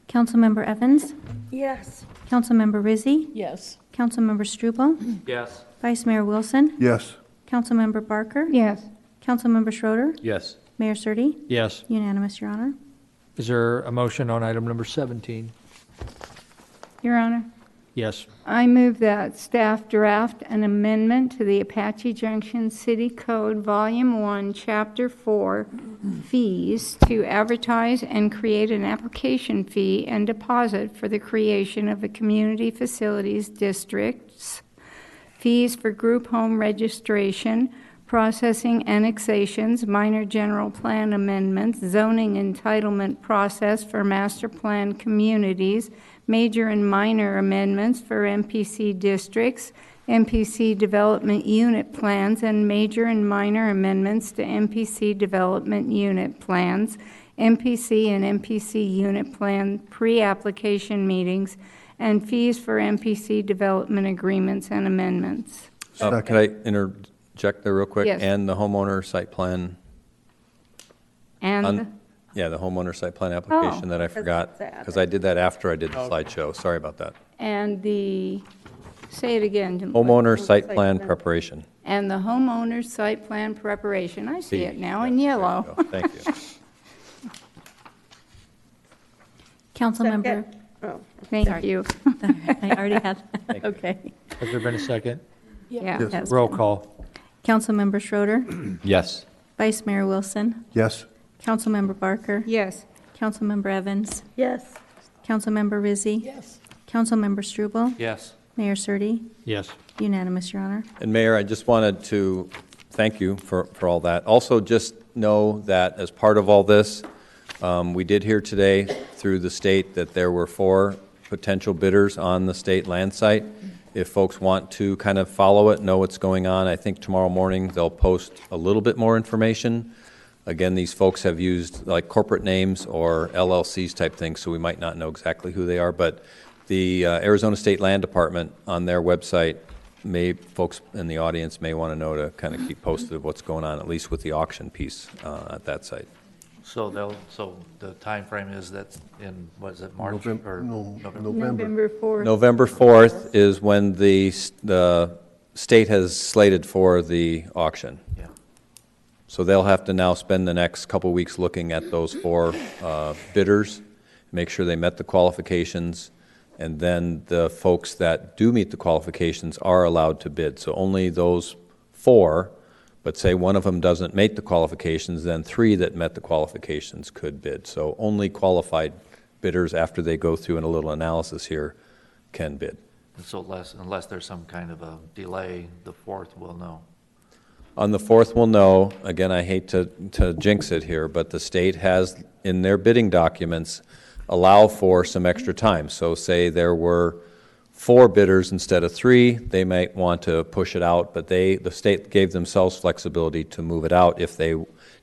Councilmember Evans, Yes. Councilmember Rizzi, Yes. Councilmember Struble, Yes. Vice Mayor Wilson, Yes. Councilmember Barker, Yes. Councilmember Schroeder, Yes. Mayor Surtee, Yes. unanimous, Your Honor. Is there a motion on item number 17? Your Honor, Yes. I move that staff draft an amendment to the Apache Junction City Code, Volume 1, Chapter 4, fees to advertise and create an application fee and deposit for the creation of a community facilities districts, fees for group home registration, processing annexations, minor general plan amendments, zoning entitlement process for master plan communities, major and minor amendments for MPC districts, MPC Development Unit Plans, and major and minor amendments to MPC Development Unit Plans, MPC and MPC Unit Plan pre-application meetings, and fees for MPC development agreements and amendments. Can I interject there real quick? Yes. And the homeowner site plan, And yeah, the homeowner site plan application that I forgot, because I did that after I did the slideshow. Sorry about that. say it again. Homeowner site plan preparation. And the homeowner's site plan preparation. I see it now in Yes, there you yellow. go. Thank you. Councilmember, Thank you. I already had, Thank you. okay. Has there been a second? Yeah. Yes. Roll call. Councilmember Schroeder, Yes. Vice Mayor Wilson, Yes. Councilmember Barker, Yes. Councilmember Evans, Yes. Councilmember Rizzi, Yes. Councilmember Struble, Yes. Mayor Surtee, Yes. unanimous, Your Honor. And Mayor, I just wanted to thank you for all that. Also, just know that as part of all this, we did hear today through the state that there were 4 potential bidders on the state land site. If folks want to kind of follow it, know what's going on, I think tomorrow morning they'll post a little bit more information. Again, these folks have used like corporate names or LLCs type things, so we might not know exactly who they are, but the Arizona State Land Department on their website, folks in the audience may want to know to kind of keep posted of what's going on, at least with the auction piece at that site. So the time frame is that's in, what is it, March or November? November 4th. November 4th is when the state has slated for the auction. Yeah. So they'll have to now spend the next couple weeks looking at those 4 bidders, make sure they met the qualifications, and then the folks that do meet the qualifications are allowed to bid. So only those 4, but say one of them doesn't meet the qualifications, then 3 that met the qualifications could bid. So only qualified bidders, after they go through in a little analysis here, can bid. And so unless there's some kind of a delay, the 4th we'll know. On the 4th, we'll know. Again, I hate to jinx it here, but the state has, in their bidding documents, allow for some extra time. So say there were 4 bidders instead of 3, they might want to push it out, but the state gave themselves flexibility to move it out if they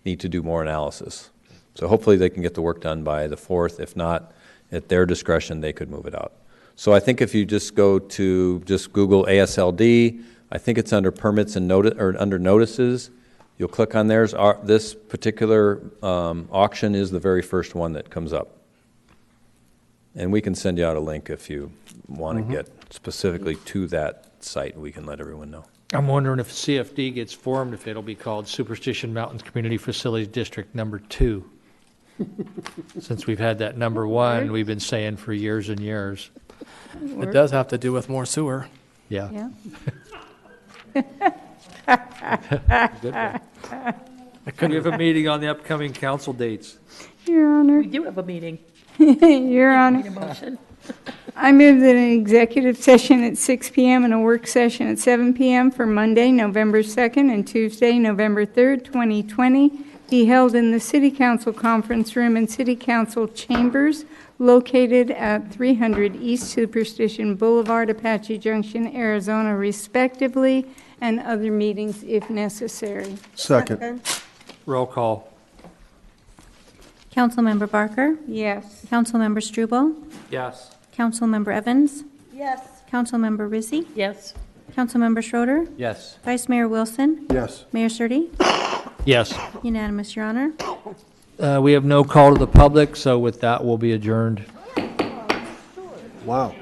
need to do more analysis. So hopefully they can get the work done by the 4th. If not, at their discretion, they could move it out. So I think if you just go to, just Google ASLD, I think it's under permits and under notices. You'll click on theirs. This particular auction is the very first one that comes up. And we can send you out a link if you want to get specifically to that site. We can let everyone know. I'm wondering if CFD gets formed, if it'll be called Superstition Mountains Community Facilities District Number 2. Since we've had that number 1, we've been saying for years and years. It does have to do with more sewer. Yeah. Yeah. Good one. We have a meeting on the upcoming council dates. Your Honor. We do have a meeting. Your Honor. Need a motion. I move that an executive session at 6 PM and a work session at 7 PM for Monday, November 2nd, and Tuesday, November 3rd, 2020, be held in the City Council Conference Room and City Council Chambers located at 300 East Superstition Boulevard, Apache Junction, Arizona, respectively, and other meetings if necessary. Second. Roll call. Councilmember Barker? Yes. Councilmember Struble? Yes. Councilmember Evans? Yes. Councilmember Rizzi? Yes. Councilmember Schroeder? Yes. Vice Mayor Wilson? Yes. Mayor Surtee? Yes. Unanimous, Your Honor. We have no call to the public, so with that, we'll be adjourned. Wow.